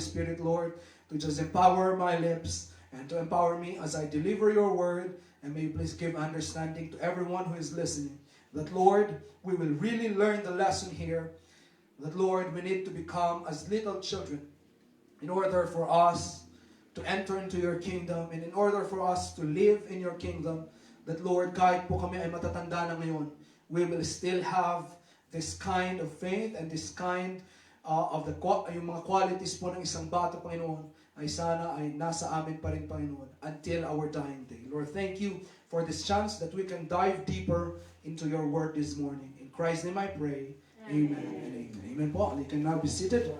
Spirit, Lord, to just empower my lips and to empower me as I deliver your word. And may you please give understanding to everyone who is listening. That, Lord, we will really learn the lesson here. That, Lord, we need to become as little children in order for us to enter into your kingdom and in order for us to live in your kingdom. That, Lord, kahit po kami ay matatanda na ngayon, we will still have this kind of faith and this kind of yung mga qualities po ng isang bata, Panginoon, ay sana ay nasa amin pa rin, Panginoon, until our dying day. Lord, thank you for this chance that we can dive deeper into your word this morning. In Christ's name I pray. Amen and amen. Amen po. You can now be seated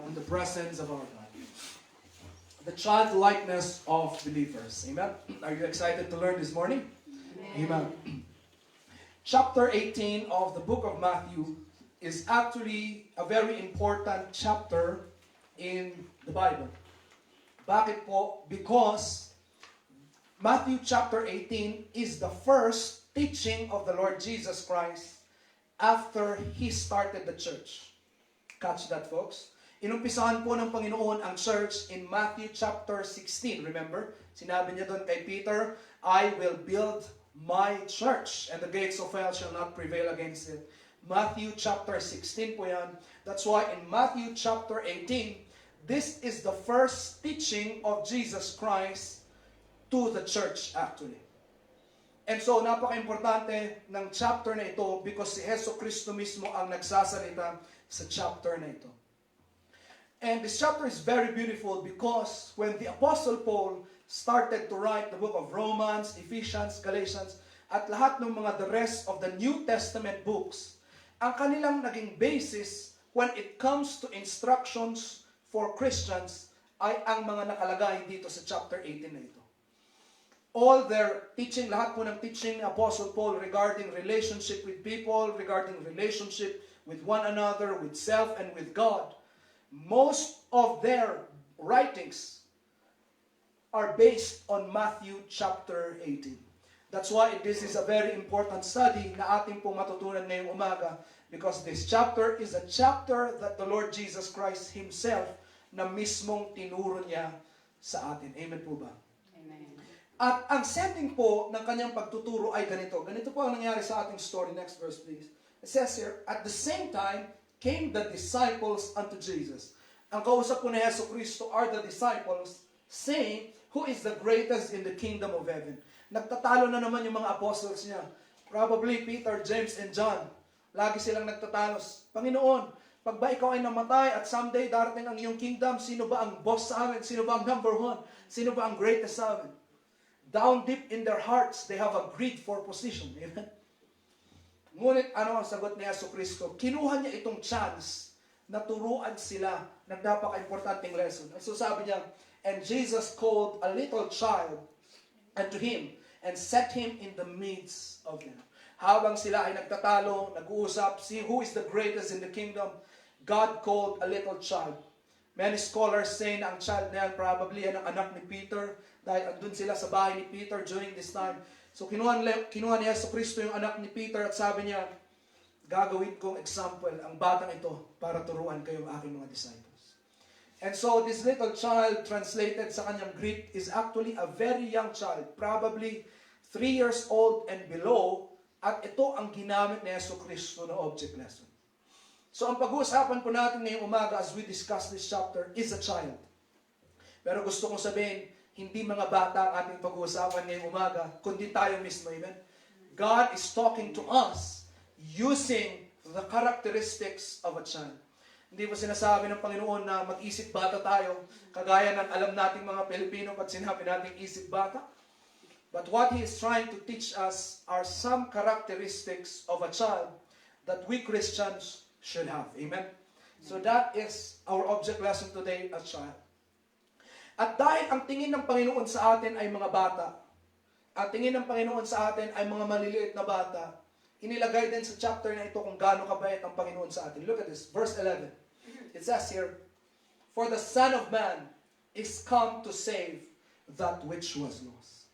in the presence of our God. The childlikeness of believers. Amen. Are you excited to learn this morning? Amen. Chapter 18 of the book of Matthew is actually a very important chapter in the Bible. Bakit po? Because Matthew chapter 18 is the first teaching of the Lord Jesus Christ after He started the church. Catch that, folks? Inumpisahan po ng Panginoon ang church in Matthew chapter 16. Remember? Sinabi niya doon kay Peter, I will build my church, and the gates of hell shall not prevail against it. Matthew chapter 16 po yan. That's why in Matthew chapter 18, this is the first teaching of Jesus Christ to the church actually. And so, napaka-importante ng chapter na ito because si Hesus Kristo mismo ang nagsasalita sa chapter na ito. And this chapter is very beautiful because when the Apostle Paul started to write the book of Romans, Ephesians, Galatians, at lahat ng mga the rest of the New Testament books, ang kanilang naging basis when it comes to instructions for Christians ay ang mga nakalagay dito sa chapter 18 na ito. All their teaching, lahat po ng teaching ni Apostle Paul regarding relationship with people, regarding relationship with one another, with self, and with God, most of their writings are based on Matthew chapter 18. That's why this is a very important study na ating pong matutunan ngayong umaga because this chapter is a chapter that the Lord Jesus Christ Himself na mismong tinuro niya sa atin. Amen po ba? Amen. At ang setting po ng kanyang pagtuturo ay ganito. Ganito po ang nangyari sa ating story. Next verse please. It says here, at the same time came the disciples unto Jesus. Ang kausap po ni Hesus Kristo are the disciples saying, who is the greatest in the kingdom of heaven? Nagtatalo na naman yung mga apostles niya. Probably Peter, James, and John. Lagi silang nagtatalos. Panginoon, pag ba ikaw ay namatay at someday darating ang iyong kingdom, sino ba ang boss sa amin? Sino ba ang number one? Sino ba ang greatest sa amin? Down deep in their hearts, they have a greed for position. Amen? Ngunit ano ang sagot ni Hesus Kristo? Kinuha niya itong chance na turuan sila ng napaka-importanting lesson. And so sabi niya, and Jesus called a little child unto him and set him in the midst of them. Habang sila ay nagtatalo, nag-uusap, see who is the greatest in the kingdom, God called a little child. Many scholars say na ang child na yan probably yan ang anak ni Peter dahil andun sila sa bahay ni Peter during this time. So kinuha ni Hesus Kristo yung anak ni Peter at sabi niya, gagawin kong example ang batang ito para turuan kayo ang aking mga disciples. And so this little child translated sa kanyang Greek is actually a very young child, probably 3 years old and below, at ito ang ginamit ni Hesus Kristo na object lesson. So ang pag-uusapan po natin ngayong umaga as we discuss this chapter is a child. Pero gusto kong sabihin, hindi mga bata ang ating pag-uusapan ngayong umaga, kundi tayo mismo. Amen? God is talking to us using the characteristics of a child. Hindi ba sinasabi ng Panginoon na mag-isip bata tayo, kagaya ng alam nating mga Pilipino pag sinabi nating isip bata? But what He is trying to teach us are some characteristics of a child that we Christians should have. Amen? So that is our object lesson today, a child. At dahil ang tingin ng Panginoon sa atin ay mga bata, ang tingin ng Panginoon sa atin ay mga maliliit na bata, inilagay din sa chapter na ito kung gaano kabait ang Panginoon sa atin. Look at this, verse 11. It says here, for the Son of Man is come to save that which was lost.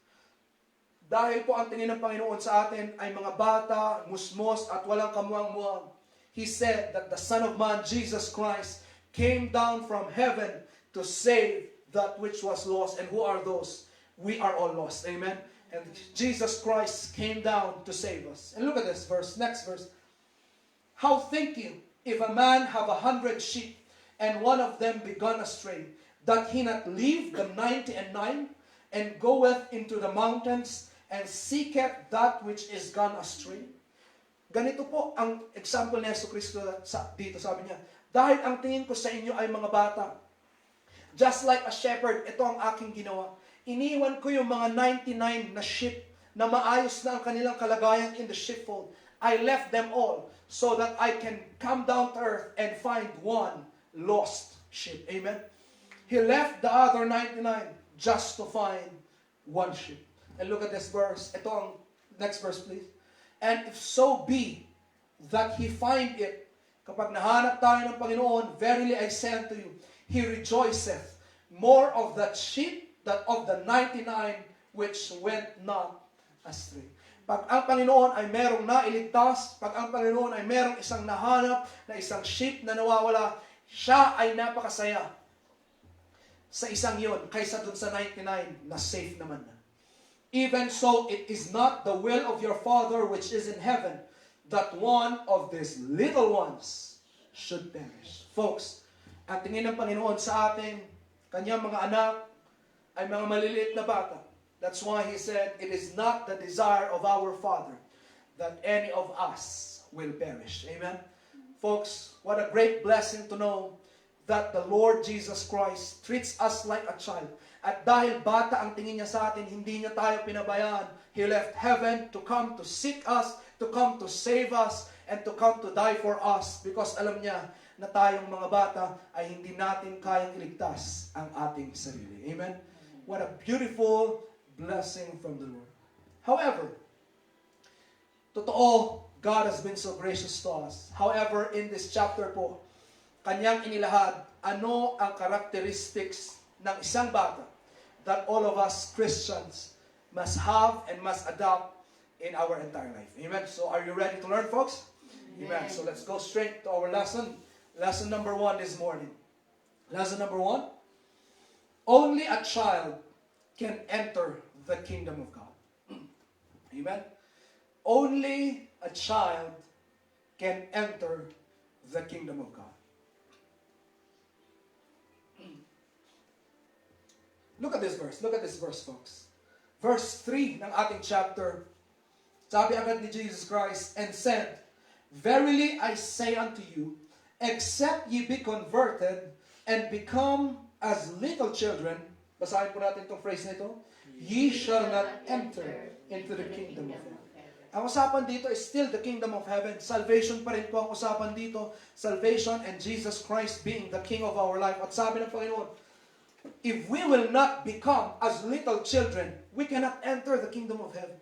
Dahil po ang tingin ng Panginoon sa atin ay mga bata, musmos at walang kamuang-muang, He said that the Son of Man, Jesus Christ, came down from heaven to save that which was lost. And who are those? We are all lost. Amen? And Jesus Christ came down to save us. And look at this verse, next verse. How think you, if a man have 100 sheep, and one of them be gone astray, that he not leave the 99, and goeth into the mountains, and seeketh that which is gone astray? Ganito po ang example ni Jesucristo dito, sabi niya, dahil ang tingin ko sa inyo ay mga bata, just like a shepherd, ito ang aking ginawa. Iniwan ko yung mga 99 na sheep na maayos na ang kanilang kalagayan in the sheepfold. I left them all so that I can come down to earth and find one lost sheep. Amen? He left the other 99 just to find one sheep. And look at this verse. Ito ang next verse, please. And if so be that he find it, kapag nahanap tayo ng Panginoon, verily I say unto you, he rejoiceth more of that sheep that of the 99 which went not astray. Pag ang Panginoon ay merong nailigtas, pag ang Panginoon ay merong isang nahanap na isang sheep na nawawala, siya ay napakasaya sa isang yon kaysa dun sa 99 na safe naman na. Even so, it is not the will of your Father which is in heaven that one of these little ones should perish. Folks, ang tingin ng Panginoon sa atin, kanyang mga anak, ay mga maliliit na bata. That's why He said, it is not the desire of our Father that any of us will perish. Amen? Folks, what a great blessing to know that the Lord Jesus Christ treats us like a child. At dahil bata ang tingin niya sa atin, hindi niya tayo pinabayaan. He left heaven to come to seek us, to come to save us, and to come to die for us. Because alam niya na tayong mga bata ay hindi natin kayang iligtas ang ating sarili. Amen? What a beautiful blessing from the Lord. However, totoo, God has been so gracious to us. However, in this chapter po, kanyang inilahad, ano ang characteristics ng isang bata that all of us Christians must have and must adopt in our entire life. Amen? So are you ready to learn, folks? Amen. So let's go straight to our lesson. Lesson number 1 this morning. Lesson number 1. Only a child can enter the kingdom of God. Amen? Only a child can enter the kingdom of God. Look at this verse. Look at this verse, folks. Verse 3 ng ating chapter. Sabi agad ni Jesus Christ, and said, verily I say unto you, except ye be converted and become as little children, basahin po natin itong phrase na ito, ye shall not enter into the kingdom of heaven. Ang usapan dito is still the kingdom of heaven. Salvation pa rin po ang usapan dito. Salvation and Jesus Christ being the King of our life. At sabi ng Panginoon, if we will not become as little children, we cannot enter the kingdom of heaven.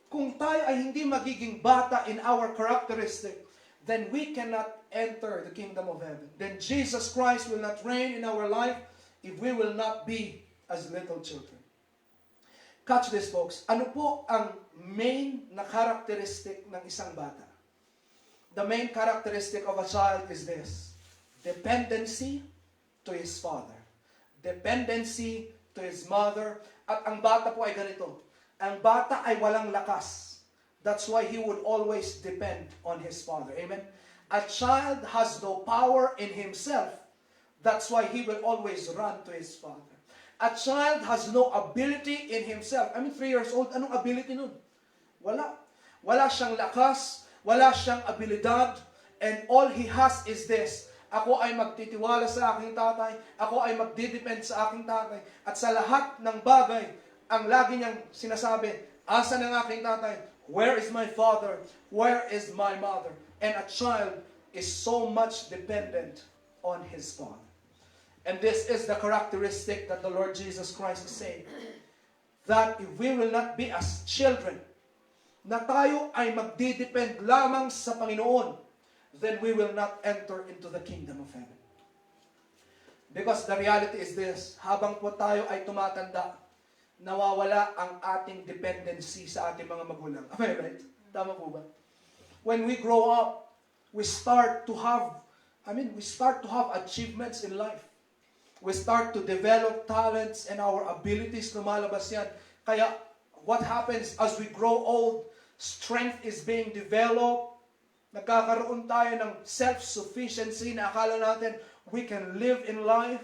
Kung tayo ay hindi magiging bata in our characteristic, then we cannot enter the kingdom of heaven. Then Jesus Christ will not reign in our life if we will not be as little children. Catch this, folks. Ano po ang main na characteristic ng isang bata? The main characteristic of a child is this: dependency to his father. Dependency to his mother. At ang bata po ay ganito. Ang bata ay walang lakas. That's why he would always depend on his father. Amen? A child has no power in himself. That's why he will always run to his father. A child has no ability in himself. 3 years old, anong ability nun? Wala. Wala siyang lakas, wala siyang abilidad, and all he has is this: ako ay magtitiwala sa aking tatay, ako ay magdidepend sa aking tatay, at sa lahat ng bagay, ang lagi niyang sinasabi, asan ang aking tatay? Where is my father? Where is my mother? And a child is so much dependent on his father. And this is the characteristic that the Lord Jesus Christ is saying. That if we will not be as children, na tayo ay magdidepend lamang sa Panginoon, then we will not enter into the kingdom of heaven. Because the reality is this: habang po tayo ay tumatanda, nawawala ang ating dependency sa ating mga magulang. Am I right? Tama po ba? When we grow up, we start to have achievements in life. we start to develop talents and our abilities, lumalabas yan. Kaya, what happens as we grow old, strength is being developed, nagkakaroon tayo ng self-sufficiency na akala natin we can live in life,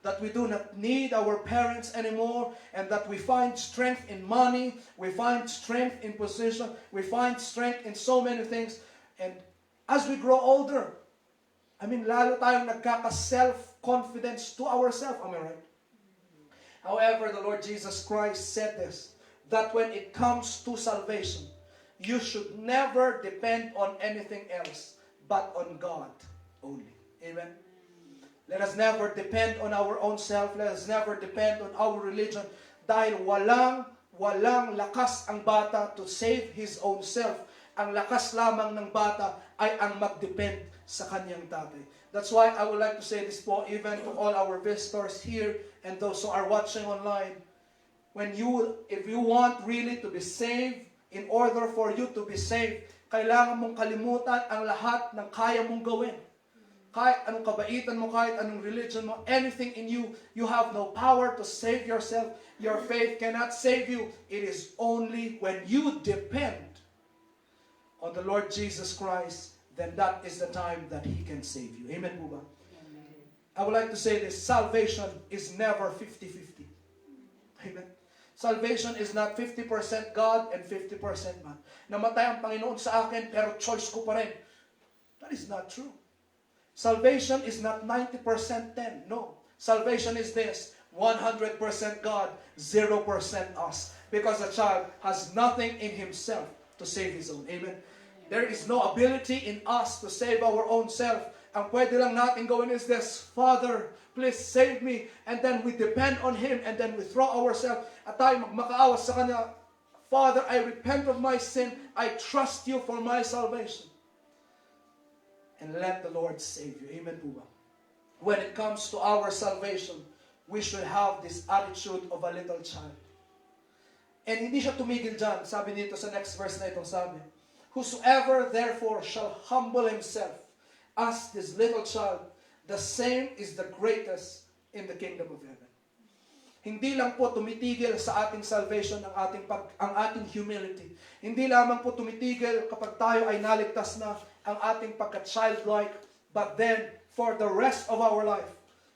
that we do not need our parents anymore, and that we find strength in money, we find strength in position, we find strength in so many things. And as we grow older, lalo tayong nagkaka-self-confidence to ourselves. Am I right? However, the Lord Jesus Christ said this, that when it comes to salvation, you should never depend on anything else but on God only. Amen? Let us never depend on our own self. Let us never depend on our religion. Dahil walang lakas ang bata to save his own self. Ang lakas lamang ng bata ay ang mag-depend sa kanyang tatay. That's why I would like to say this po, even to all our visitors here and those who are watching online. If you want really to be saved, in order for you to be saved, kailangan mong kalimutan ang lahat ng kaya mong gawin. Kahit anong kabaitan mo, kahit anong religion mo, anything in you, you have no power to save yourself. Your faith cannot save you. It is only when you depend on the Lord Jesus Christ, then that is the time that He can save you. Amen po ba? Amen. I would like to say this, salvation is never 50-50. Amen. Salvation is not 50% God and 50% man. Namatay ang Panginoon sa akin, pero choice ko pa rin. That is not true. Salvation is not 90% 10. No. Salvation is this, 100% God, 0% us. Because a child has nothing in himself to save his own. Amen. There is no ability in us to save our own self. Ang pwede lang natin gawin is this, Father, please save me. And then we depend on Him. And then we throw ourselves at tayo magmakaawas sa Kanya. Father, I repent of my sin. I trust You for my salvation. And let the Lord save you. Amen po ba? When it comes to our salvation, we should have this attitude of a little child. And hindi siya tumigil dyan. Sabi dito sa next verse na itong sabi, whosoever therefore shall humble himself as this little child, the same is the greatest in the kingdom of heaven. Hindi lang po tumitigil sa ating salvation ang ating humility. Hindi lamang po tumitigil kapag tayo ay naligtas na ang ating pagka-childlike, but then for the rest of our life,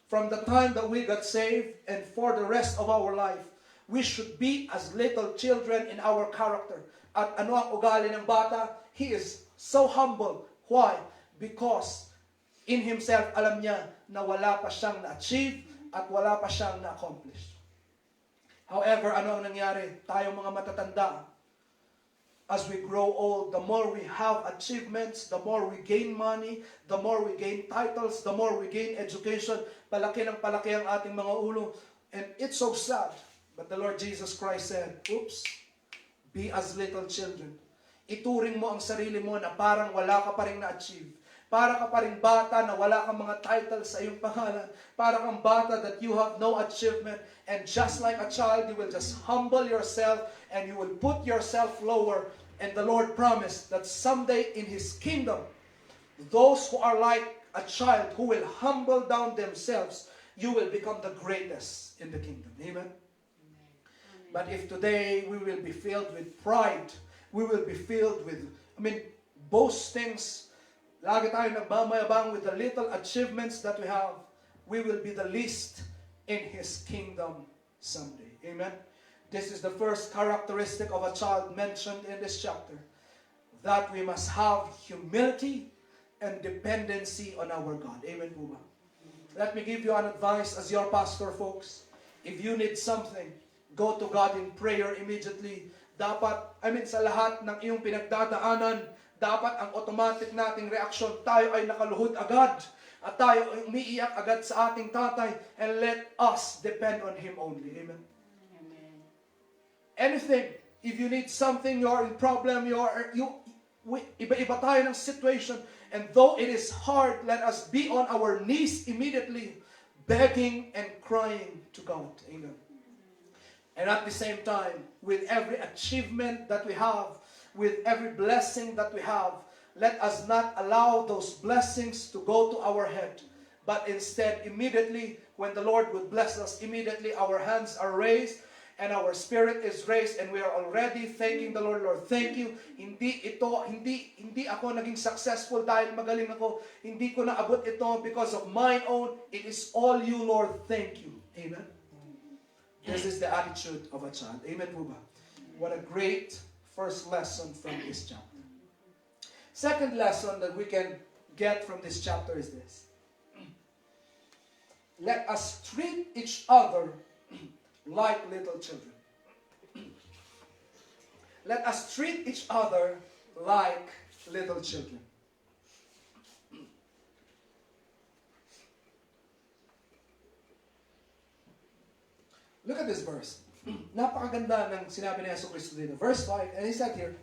from the time that we got saved and for the rest of our life, we should be as little children in our character. At ano ang ugali ng bata? He is so humble. Why? Because in himself, alam niya na wala pa siyang na-achieve at wala pa siyang na-accomplish. However, ano ang nangyari? Tayong mga matatanda, as we grow old, the more we have achievements, the more we gain money, the more we gain titles, the more we gain education, palaki ng palaki ang ating mga ulo. And it's so sad. But the Lord Jesus Christ said, oops, be as little children. Ituring mo ang sarili mo na parang wala ka pa rin na-achieve. Para ka pa rin bata na wala kang mga titles sa iyong pangalan. Para kang bata that you have no achievement. And just like a child, you will just humble yourself and you will put yourself lower. And the Lord promised that someday in His kingdom, those who are like a child who will humble down themselves, you will become the greatest in the kingdom. Amen? But if today we will be filled with pride, we will be filled with, boastings, lagi tayo nagmamayabang with the little achievements that we have, we will be the least in His kingdom someday. Amen? This is the first characteristic of a child mentioned in this chapter, that we must have humility and dependency on our God. Amen po ba? Let me give you an advice as your pastor, folks. If you need something, go to God in prayer immediately. Dapat, sa lahat ng iyong pinagdadaanan, dapat ang automatic nating reaksyon, tayo ay nakaluhod agad. At tayo ay umiiyak agad sa ating tatay. And let us depend on Him only. Amen? Amen. Anything, if you need something, you're in problem, iba-iba tayo ng situation. And though it is hard, let us be on our knees immediately, begging and crying to God. Amen. And at the same time, with every achievement that we have, with every blessing that we have, let us not allow those blessings to go to our head. But instead, immediately, when the Lord would bless us, immediately our hands are raised and our spirit is raised and we are already thanking the Lord. Lord, thank you. Hindi ako naging successful dahil magaling ako. Hindi ko naabot ito because of mine own. It is all you, Lord. Thank you. Amen. This is the attitude of a child. Amen po ba? What a great first lesson from this chapter. Second lesson that we can get from this chapter is this. Let us treat each other like little children. Let us treat each other like little children. Look at this verse. Napakaganda ng sinabi ni Yesu Cristo dito. Verse 5, and he said here,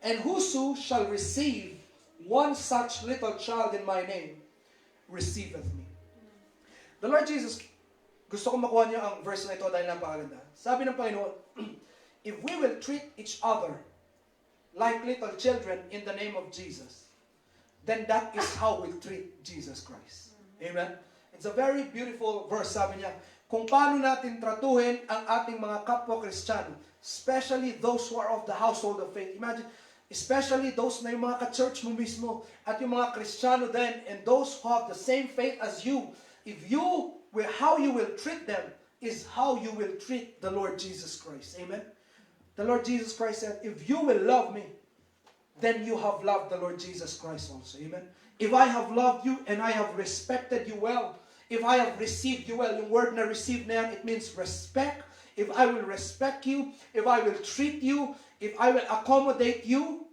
and whoso shall receive one such little child in my name, receiveth me. The Lord Jesus, gusto ko makuha niyo ang verse na ito dahil napakaganda. Sabi ng Panginoon, if we will treat each other like little children in the name of Jesus, then that is how we treat Jesus Christ. Amen? It's a very beautiful verse, sabi niya, kung paano natin tratuhin ang ating mga kapwa Kristiyano, especially those who are of the household of faith. Imagine, especially those na yung mga ka-church mo mismo, at yung mga Kristiyano din, and those who have the same faith as you, how you will treat them is how you will treat the Lord Jesus Christ. Amen? The Lord Jesus Christ said, if you will love me, then you have loved the Lord Jesus Christ also. Amen? If I have loved you and I have respected you well, if I have received you well, yung word na receive na yan, it means respect. If I will respect you, if I will treat you, if I will accommodate you,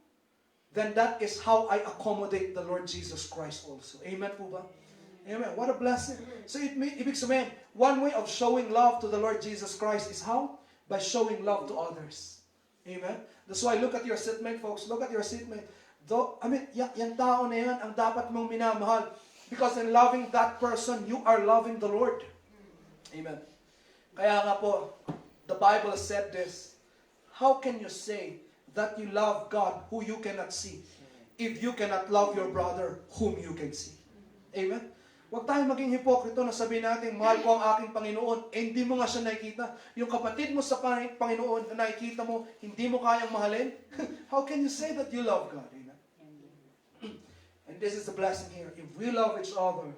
then that is how I accommodate the Lord Jesus Christ also. Amen po ba? Amen. What a blessing. So ibig sabihin, one way of showing love to the Lord Jesus Christ is how? By showing love to others. Amen. That's why look at your seatmate, folks. Look at your seatmate. Yung tao na yan ang dapat mong minamahal. Because in loving that person, you are loving the Lord. Amen. Kaya nga po, the Bible said this. How can you say that you love God who you cannot see if you cannot love your brother whom you can see? Amen. Huwag tayong maging hipokrito na sabihin natin, mahal ko ang aking Panginoon, eh hindi mo nga siya nakikita. Yung kapatid mo sa Panginoon na nakikita mo, hindi mo kayang mahalin. How can you say that you love God? Amen? And this is the blessing here. If we love each other,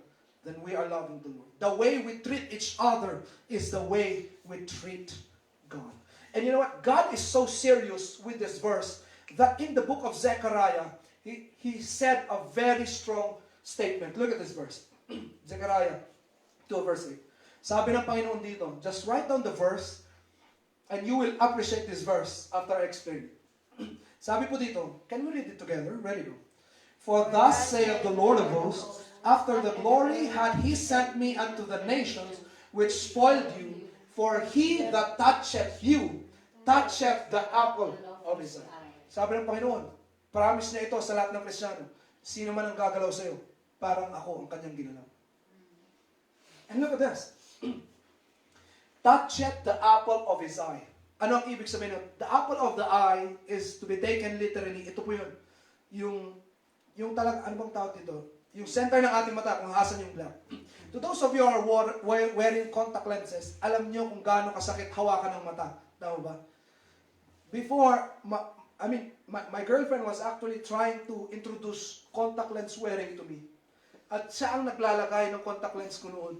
then we are loving the Lord. The way we treat each other is the way we treat God. And you know what? God is so serious with this verse that in the book of Zechariah, he said a very strong statement. Look at this verse. Zechariah 2 verse 8. Sabi ng Panginoon dito, just write down the verse and you will appreciate this verse after I explain it. Sabi po dito, can we read it together? Ready, go. For thus saith the Lord of hosts, after the glory had he sent me unto the nations which spoiled you, for he that toucheth you, toucheth the apple of his eye. Sabi ng Panginoon, promise niya ito sa lahat ng Kristiyano. Sino man ang gagalaw sa iyo, parang ako ang kanyang ginalaw. And look at this. Toucheth the apple of his eye. Ano ang ibig sabihin nun? The apple of the eye is to be taken literally. Ito po yun. Yung talaga, ano bang tawag dito? Yung center ng ating mata, kung asan yung black. To those of you who are wearing contact lenses, alam nyo kung gaano kasakit hawakan ng mata. Tama ba? Before, my girlfriend was actually trying to introduce contact lens wearing to me. At siya ang naglalagay ng contact lens ko noon.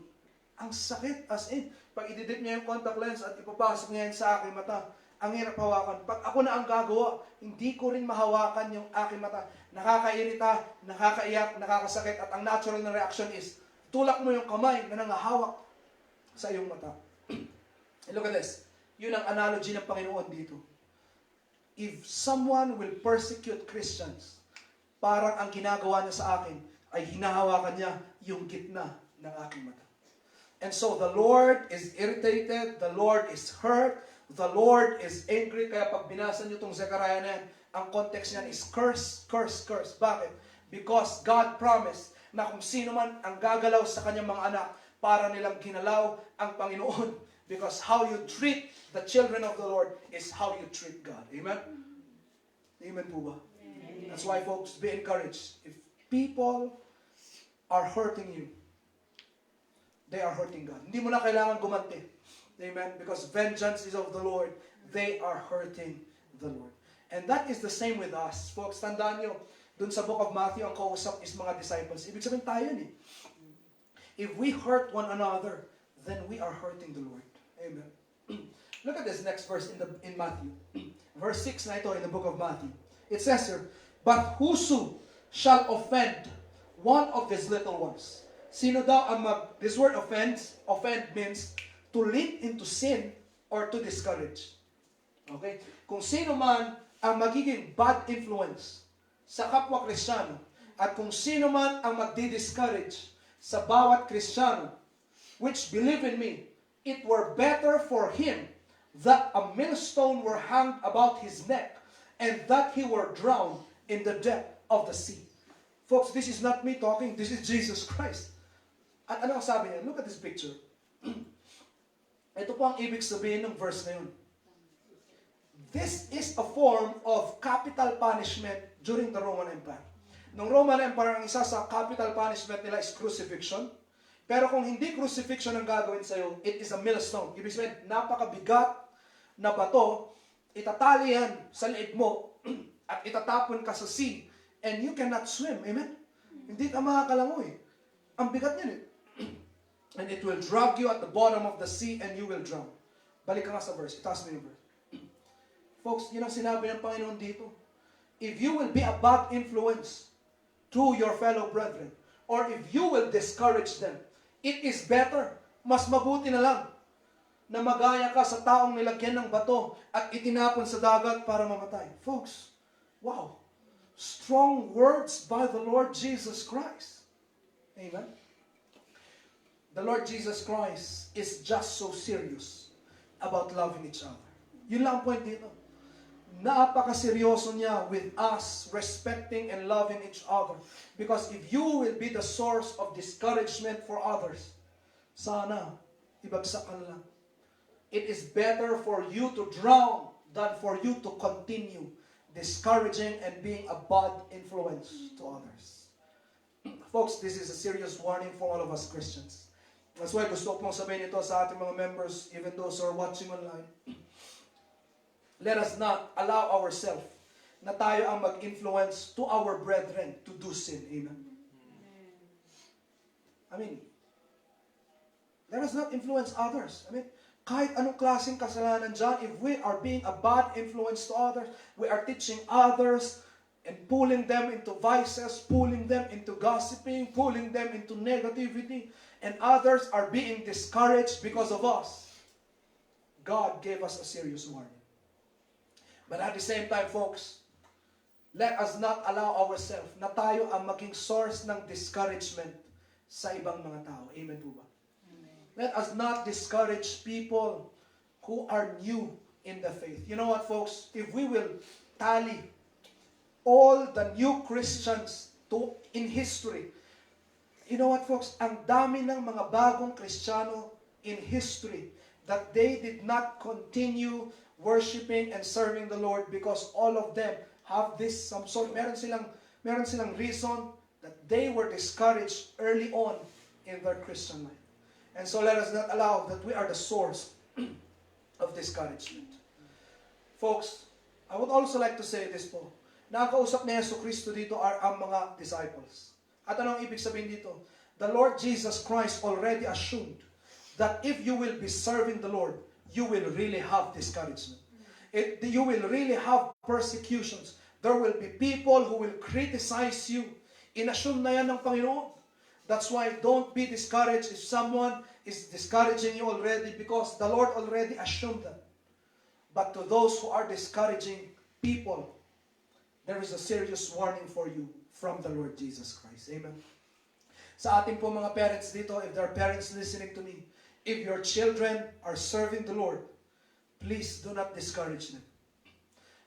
Ang sakit, as in, pag ididip niya yung contact lens at ipapasok niya yan sa aking mata, ang hirap hawakan. Pag ako na ang gagawa, hindi ko rin mahawakan yung aking mata. Nakakairita, nakakaiyak, nakakasakit, at ang natural na reaction is, tulak mo yung kamay na nangahawak sa iyong mata. And look at this. Yun ang analogy ng Panginoon dito. If someone will persecute Christians, parang ang ginagawa niya sa akin ay hinahawakan niya yung gitna ng aking mata. And so the Lord is irritated, the Lord is hurt, the Lord is angry. Kaya pag binasa niyo itong Zechariah na yan, ang context niyan is curse, curse, curse. Bakit? Because God promised na kung sino man ang gagalaw sa kanyang mga anak, para nilang ginalaw ang Panginoon. Because how you treat the children of the Lord is how you treat God. Amen? Amen po ba? Amen. That's why, folks, be encouraged. If people are hurting you, they are hurting God. Hindi mo na kailangan gumanti. Amen? Because vengeance is of the Lord. They are hurting the Lord. And that is the same with us. Folks, tandaan nyo, dun sa book of Matthew, ang kausap is mga disciples. Ibig sabihin tayo yun eh. If we hurt one another, then we are hurting the Lord. Amen. Look at this next verse in Matthew. Verse 6 na ito in the book of Matthew. It says here, but whoso shall offend one of these little ones. Sino daw ang this word offend means to lead into sin or to discourage. Okay? Kung sino man ang magiging bad influence sa kapwa Kristiyano at kung sino man ang magdi-discourage sa bawat Kristiyano which believe in me, it were better for him that a millstone were hanged about his neck and that he were drowned in the depth of the sea. Folks, this is not me talking. This is Jesus Christ. At ano ang sabi niya? Look at this picture. Ito po ang ibig sabihin ng verse na yun. This is a form of capital punishment during the Roman Empire. Nung Roman Empire, ang isa sa capital punishment nila is crucifixion. Pero kung hindi crucifixion ang gagawin sa'yo, it is a millstone. Ibig sabihin, napakabigat na bato, itatali yan sa leeg mo, at itatapon ka sa sea, and you cannot swim. Amen? Hindi ka makakalangoy. Ang bigat niyan eh. And it will drag you at the bottom of the sea, and you will drown. Balik ka nga sa verse. Itaas mo yung verse. Folks, yun ang sinabi ng Panginoon dito. If you will be a bad influence to your fellow brethren, or if you will discourage them, it is better, mas mabuti na lang, na magaya ka sa taong nilagyan ng bato at itinapon sa dagat para mamatay. Folks, wow. Strong words by the Lord Jesus Christ. Amen? The Lord Jesus Christ is just so serious about loving each other. Yun lang ang point dito. Napakaseryoso niya with us respecting and loving each other. Because if you will be the source of discouragement for others, sana, ibagsak ka lang. It is better for you to drown than for you to continue discouraging and being a bad influence to others. Folks, this is a serious warning for all of us Christians. That's why gusto ko pong sabihin ito sa ating mga members, even those who are watching online. Let us not allow ourselves na tayo ang mag-influence to our brethren to do sin. Amen? I mean, let us not influence others. I mean, kahit anong klaseng kasalanan dyan, if we are being a bad influence to others, we are teaching others and pulling them into vices, pulling them into gossiping, pulling them into negativity, and others are being discouraged because of us. God gave us a serious warning. But at the same time, folks, let us not allow ourselves na tayo ang maging source ng discouragement sa ibang mga tao. Amen po ba? Amen. Let us not discourage people who are new in the faith. You know what, folks? If we will tally all the new Christians in history, you know what, folks? Ang dami ng mga bagong Kristiyano in history that they did not continue worshiping and serving the Lord because all of them have this some sort, meron silang reason that they were discouraged early on in their Christian life. And so let us not allow that we are the source of discouragement. Folks, I would also like to say this po. Nakakausap ni Yesu Cristo dito are ang mga disciples. At ano ang ibig sabihin dito? The Lord Jesus Christ already assumed that if you will be serving the Lord, you will really have discouragement. You will really have persecutions. There will be people who will criticize you. Inassume na yan ng Panginoon. That's why don't be discouraged if someone is discouraging you already because the Lord already assumed that. But to those who are discouraging people, there is a serious warning for you from the Lord Jesus Christ. Amen. Sa ating po mga parents dito, if there are parents listening to me, if your children are serving the Lord, please do not discourage them.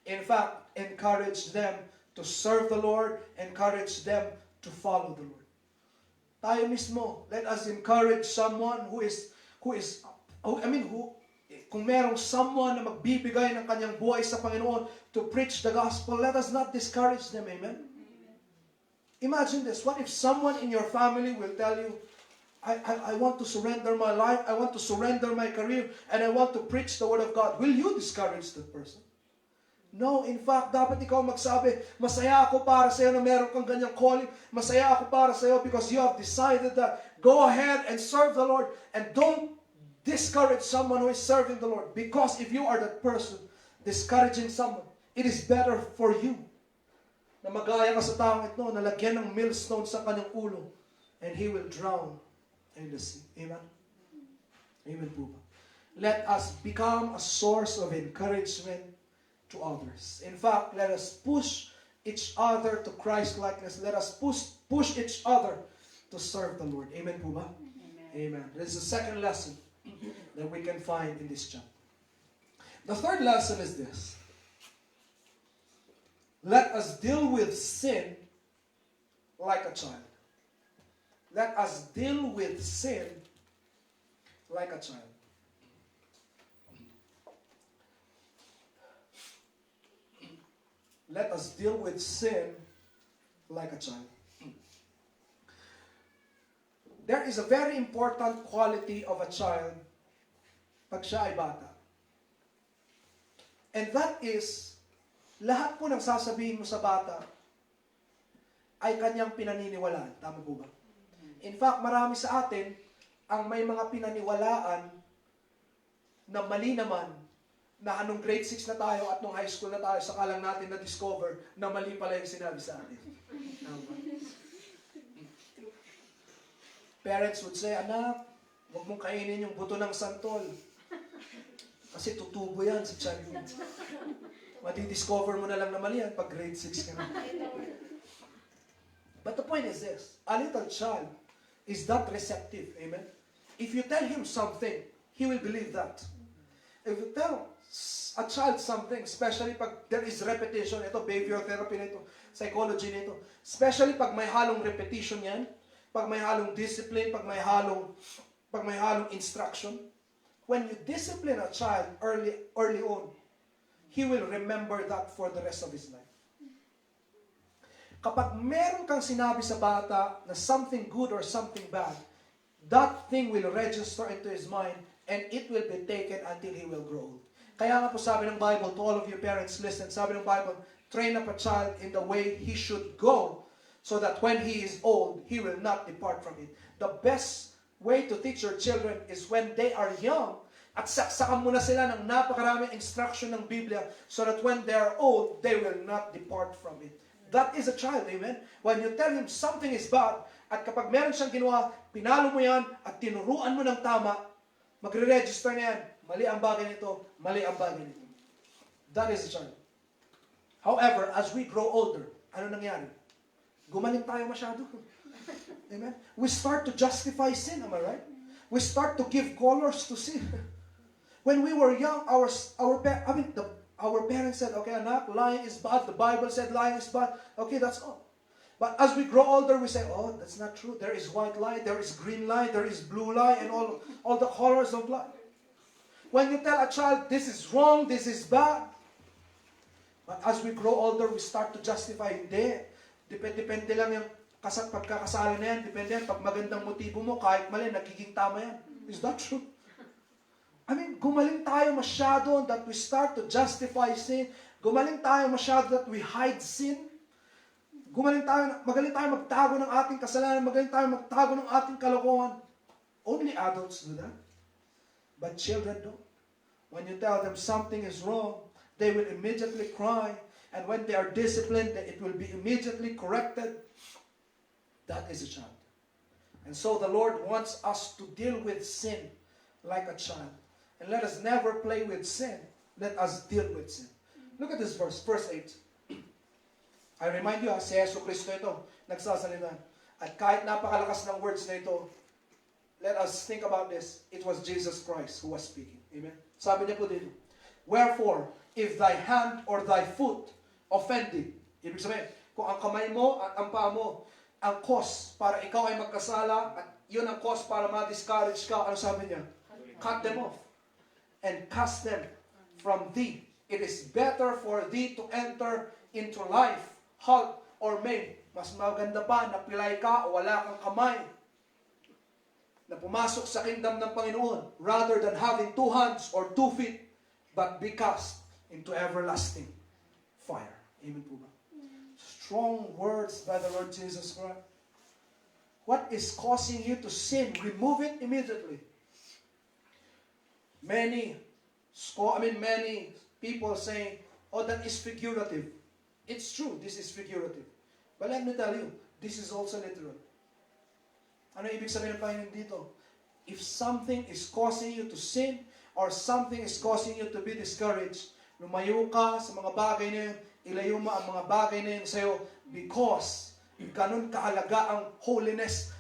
In fact, encourage them to serve the Lord, encourage them to follow the Lord. Tayo mismo, let us encourage someone kung merong someone na magbibigay ng kanyang buhay sa Panginoon to preach the gospel, let us not discourage them. Amen? Imagine this. What if someone in your family will tell you, I want to surrender my life, I want to surrender my career, and I want to preach the Word of God. Will you discourage that person? No, in fact, dapat ikaw magsabi, masaya ako para sa iyo na meron kang ganyang calling. Masaya ako para sa iyo because you have decided that. Go ahead and serve the Lord, and don't discourage someone who is serving the Lord. Because if you are that person discouraging someone, it is better for you na magaya ka sa taong ito, na lagyan ng millstone sa kanyang ulo, and he will drown in the sea. Amen? Amen po ba? Let us become a source of encouragement to others. In fact, let us push each other to Christ-likeness. Let us push each other to serve the Lord. Amen po ba? Amen. This is the second lesson that we can find in this chapter. The third lesson is this. Let us deal with sin like a child. Let us deal with sin like a child. Let us deal with sin like a child. There is a very important quality of a child pag siya ay bata. And that is, lahat po ng sasabihin mo sa bata ay kanyang pinaniniwalaan. Tama po ba? In fact, marami sa atin ang may mga pinaniwalaan na mali naman, na anong grade 6 na tayo at nung high school na tayo, saka lang natin na-discover na mali pala yung sinabi sa atin. Parents would say, anak, huwag mong kainin yung buto ng santol. Kasi tutubo yan sa tiyan mo. Madi-discover mo na lang na mali yan pag grade 6 ka na. But the point is this, a little child is that receptive. Amen? If you tell him something, he will believe that. If you tell a child something, especially pag there is repetition, ito, behavioral therapy na ito, psychology na ito, especially pag may halong repetition yan, pag may halong discipline, pag may halong instruction, when you discipline a child early on, he will remember that for the rest of his life. Kapag meron kang sinabi sa bata na something good or something bad, that thing will register into his mind and it will be taken until he will grow old. Kaya nga po sabi ng Bible, to all of you parents listen, sabi ng Bible, train up a child in the way he should go, so that when he is old, he will not depart from it. The best way to teach your children is when they are young, at saksakan mo na sila ng napakaraming instruction ng Biblia, so that when they are old, they will not depart from it. That is a child, amen? When you tell him something is bad, at kapag meron siyang ginawa, pinalo mo yan, at tinuruan mo ng tama, magre-register na yan. Mali ang bagay nito, mali ang bagay nito. That is a child. However, as we grow older, ano nangyari? Gumaling tayo masyado. Amen? We start to justify sin, am I right? We start to give colors to sin. When we were young, our parents said, okay, anak, lying is bad. The Bible said lying is bad. Okay, that's all. But as we grow older, we say, oh, that's not true. There is white lie, there is green lie, there is blue lie, and all the colors of lie. When you tell a child, this is wrong, this is bad. But as we grow older, we start to justify, hindi. Depende lang yung pagkakasala na yan. Depende yan. Pag magandang motibo mo, kahit mali, nagiging tama yan. Is that true? I mean, gumaling tayo masyado that we start to justify sin. Gumaling tayo masyado that we hide sin. Magaling tayo magtago ng ating kasalanan. Magaling tayo magtago ng ating kalokohan. Only adults do that. But children don't. When you tell them something is wrong, they will immediately cry. And when they are disciplined, it will be immediately corrected. That is a child. And so the Lord wants us to deal with sin like a child. And let us never play with sin. Let us deal with sin. Look at this verse 8. I remind you, si Yesu Cristo ito, nagsasalita. At kahit napakalakas ng words na ito, let us think about this. It was Jesus Christ who was speaking. Amen? Sabi niya po dito, wherefore, if thy hand or thy foot offended, ibig sabihin, kung ang kamay mo at ang paa mo, ang cause para ikaw ay magkasala, at yun ang cause para ma-discourage ka, ano sabi niya? Cut them off and cast them from thee. It is better for thee to enter into life, halt or maim. Mas maganda pa na pilay ka o wala kang kamay. na pumasok sa kingdom ng Panginoon rather than having 2 hands or 2 feet, but be cast into everlasting fire. Amen po ba? Strong words by the Lord Jesus Christ. What is causing you to sin? Remove it immediately. Many people say, oh, that is figurative. It's true, this is figurative. But let me tell you, this is also literal. Ano ibig sabihin ng Panginoon dito? If something is causing you to sin, or something is causing you to be discouraged, lumayo ka sa mga bagay na yun, ilayo mo ang mga bagay na yun sa'yo, because ganun kahalaga ang holiness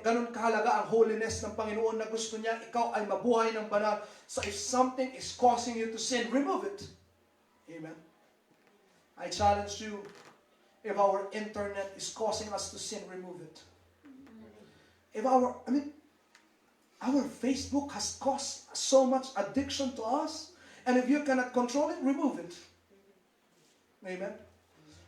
ganun kahalaga ang holiness ng Panginoon na gusto niya ikaw ay mabuhay ng banal. So if something is causing you to sin, remove it. Amen. I challenge you, if our internet is causing us to sin, remove it. If our Facebook has caused so much addiction to us, and if you cannot control it, remove it. Amen.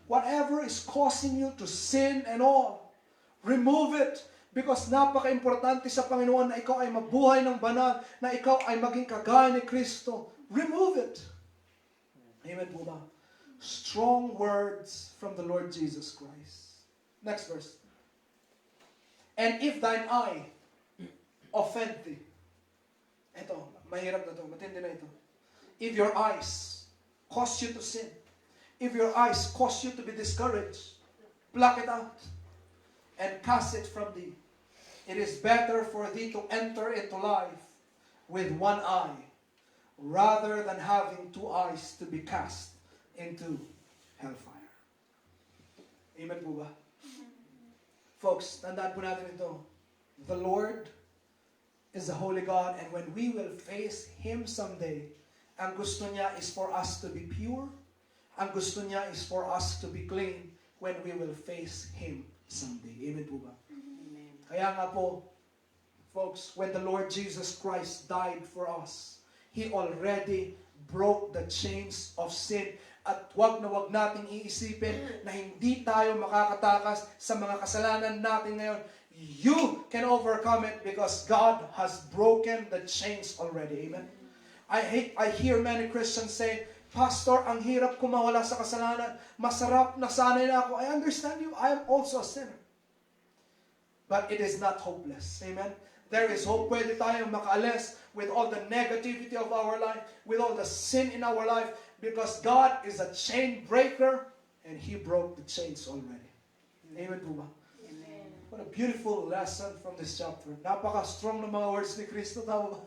Whatever is causing you to sin and all, remove it. Because napaka-importante sa Panginoon na ikaw ay mabuhay ng banal, na ikaw ay maging kagaya ni Kristo. Remove it. Amen po ba? Strong words from the Lord Jesus Christ. Next verse. And if thine eye offend thee. Ito, mahirap na ito. Matindi na ito. If your eyes cause you to sin, if your eyes cause you to be discouraged, pluck it out and cast it from thee. It is better for thee to enter into life with one eye, rather than having 2 eyes to be cast into hellfire. Amen po ba? Folks, tandaan po natin ito. The Lord is a holy God, and when we will face Him someday, ang gusto niya is for us to be pure. Ang gusto niya is for us to be clean when we will face Him someday. Amen po ba? Amen. Kaya nga po, folks, when the Lord Jesus Christ died for us, He already broke the chains of sin. At wag nating iisipin na hindi tayo makakatakas sa mga kasalanan natin ngayon. You can overcome it because God has broken the chains already. Amen? I hear many Christians say, Pastor, ang hirap ko mawala sa kasalanan. Masarap, nasanay na ako. I understand you. I am also a sinner. But it is not hopeless. Amen? There is hope. Pwede tayong makaalis with all the negativity of our life, with all the sin in our life, because God is a chain breaker and He broke the chains already. Amen po ba? Amen. What a beautiful lesson from this chapter. Napaka-strong ng mga words ni Kristo. Tama ba?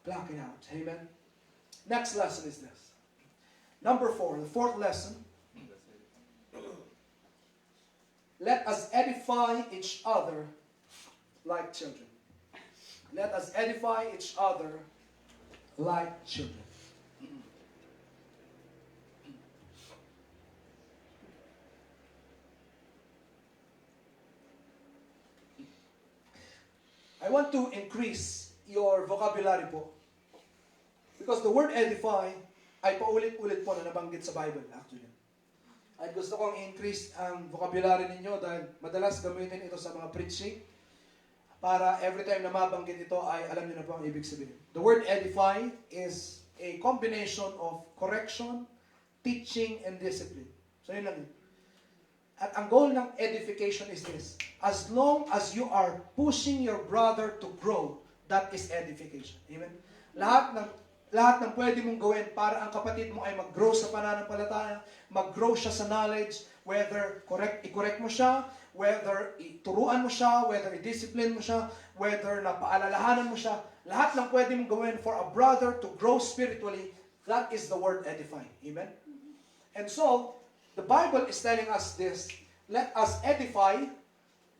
Block it out. Amen. Next lesson is this. Number 4, the 4th lesson. Let us edify each other like children. Let us edify each other like children. I want to increase your vocabulary po. Because the word edify ay paulit-ulit po na nabanggit sa Bible actually. At gusto kong increase ang vocabulary ninyo dahil madalas gamitin ito sa mga preaching para every time na mabanggit ito ay alam niyo na po ang ibig sabihin. The word edify is a combination of correction, teaching, and discipline. So yun lang yun. At ang goal ng edification is this. As long as you are pushing your brother to grow, that is edification. Amen? Lahat ng pwede mong gawin para ang kapatid mo ay mag-grow sa pananampalataya, mag-grow siya sa knowledge, whether i-correct mo siya, whether ituruan mo siya, whether i-discipline mo siya, whether napaalalahanan mo siya, lahat ng pwede mong gawin for a brother to grow spiritually, that is the word edify. Amen? And so, the Bible is telling us this, let us edify,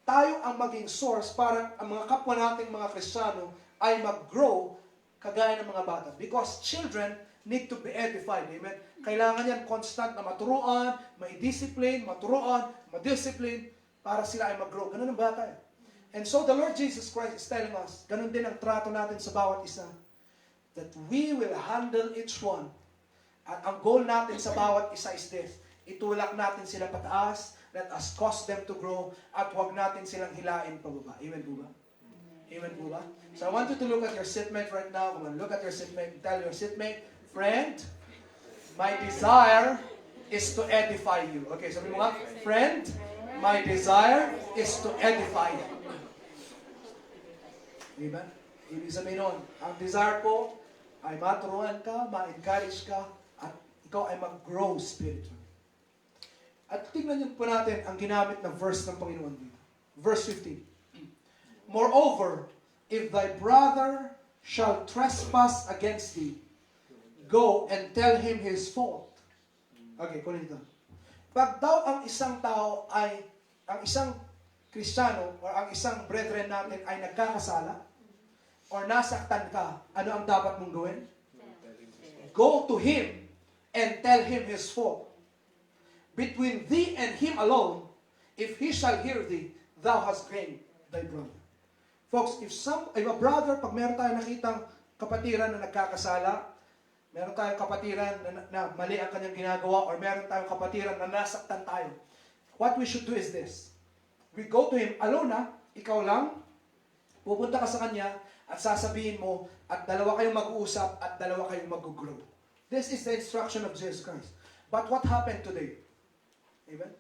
tayo ang maging source para ang mga kapwa nating mga Kristiyano ay mag-grow kagaya ng mga bata. Because children need to be edified. Amen? Kailangan yan constant na maturuan, ma-discipline, maturuan, ma-discipline, para sila ay mag-grow. Ganun ang bata. And so the Lord Jesus Christ is telling us, ganun din ang trato natin sa bawat isa, that we will handle each one. At ang goal natin sa bawat isa is this, itulak natin sila pataas, let us cause them to grow, at huwag natin silang hilain pababa. Amen po ba? Amen po ba? So I want you to look at your seatmate right now. Come on, look at your seatmate and tell your seatmate, friend, my desire is to edify you. Okay, sabi mo nga, friend, my desire is to edify you. Diba? Ibig sabihin nun, ang desire ko ay maturuan ka, ma-encourage ka, at ikaw ay mag-grow spiritually. At tingnan niyo po natin ang ginamit na verse ng Panginoon dito. Verse 15. Moreover, if thy brother shall trespass against thee, go and tell him his fault. Okay, kunin ito. Pag daw ang isang tao ay, ang isang Kristiyano or ang isang brethren natin ay nagkakasala or nasaktan ka, ano ang dapat mong gawin? Go to him and tell him his fault. Between thee and him alone, if he shall hear thee, thou hast gained thy brother. Folks, if a brother, pag meron tayong nakitang kapatiran na nagkakasala, meron tayong kapatiran na mali ang kanyang ginagawa, or meron tayong kapatiran na nasaktan tayo, what we should do is this. We go to him alone na, ikaw lang, pupunta ka sa kanya, at sasabihin mo, at dalawa kayong mag-uusap, at dalawa kayong mag-grow. This is the instruction of Jesus Christ. But what happened today? Amen?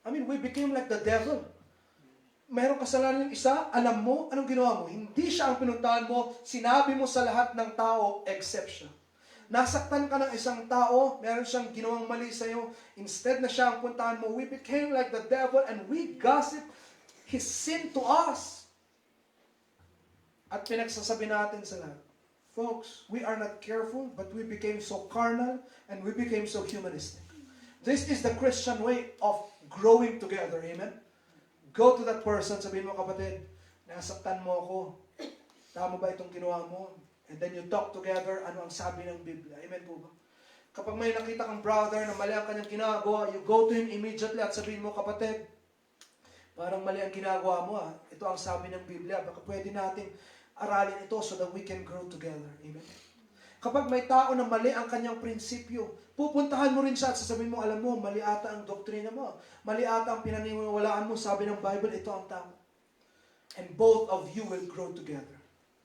I mean, we became like the devil. Mayroong kasalanan yung isa, alam mo, anong ginawa mo? Hindi siya ang pinuntahan mo, sinabi mo sa lahat ng tao, except siya. Nasaktan ka ng isang tao, meron siyang ginawang mali sa'yo, instead na siya ang puntahan mo, we became like the devil and we gossip his sin to us. At pinagsasabi natin sa lahat, folks, we are not careful, but we became so carnal and we became so humanistic. This is the Christian way of growing together, amen? Go to that person, sabihin mo, kapatid, nasaktan mo ako. Tama ba itong ginawa mo? And then you talk together, ano ang sabi ng Biblia. Amen po ba? Kapag may nakita kang brother na mali ang kanyang ginagawa, you go to him immediately at sabihin mo, kapatid, parang mali ang ginagawa mo. Ito ang sabi ng Biblia. Baka pwede nating aralin ito so that we can grow together. Amen? Kapag may tao na mali ang kanyang prinsipyo, pupuntahan mo rin siya at sasabihin mo, alam mo, mali ata ang doktrina mo. Mali ata ang pinaniniwalaan mo. Sabi ng Bible, ito ang tama. And both of you will grow together.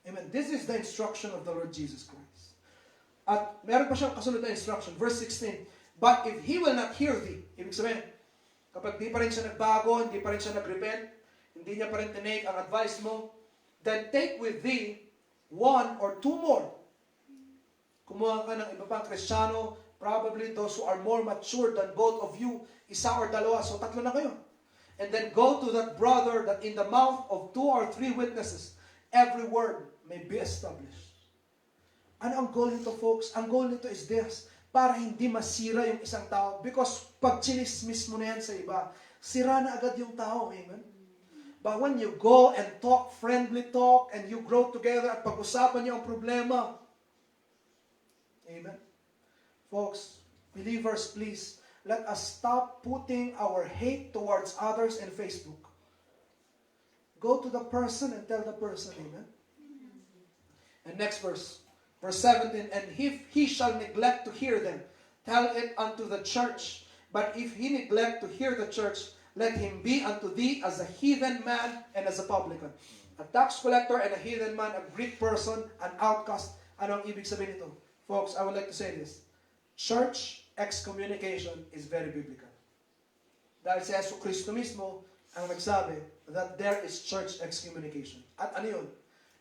Amen. This is the instruction of the Lord Jesus Christ. At meron pa siyang kasunod na instruction. Verse 16, but if he will not hear thee, ibig sabihin, kapag di pa rin siya nagbago, hindi pa rin siya nagrepent, hindi niya pa rin tinake ang advice mo, then take with thee one or two more. Kumuha ka ng iba pang Kristiyano, probably those who are more mature than both of you, isa or dalawa, so tatlo na kayo. And then go to that brother that in the mouth of 2 or 3 witnesses, every word may be established. Ano ang goal nito, folks? Ang goal nito is this, para hindi masira yung isang tao. Because pag chinismis mo na yan sa iba, sira na agad yung tao, amen? But when you go and talk, friendly talk, and you grow together at pag-usapan niyo ang problema, amen? Folks, believers, please, let us stop putting our hate towards others in Facebook. Go to the person and tell the person, amen? And next verse, verse 17, and if he shall neglect to hear them, tell it unto the church. But if he neglect to hear the church, let him be unto thee as a heathen man and as a publican. A tax collector and a heathen man, a Greek person, an outcast. Ano ang ibig sabihin nito? Folks, I would like to say this. Church excommunication is very biblical. Dahil si Yesu Cristo mismo ang nagsabi that there is church excommunication. At ano yun?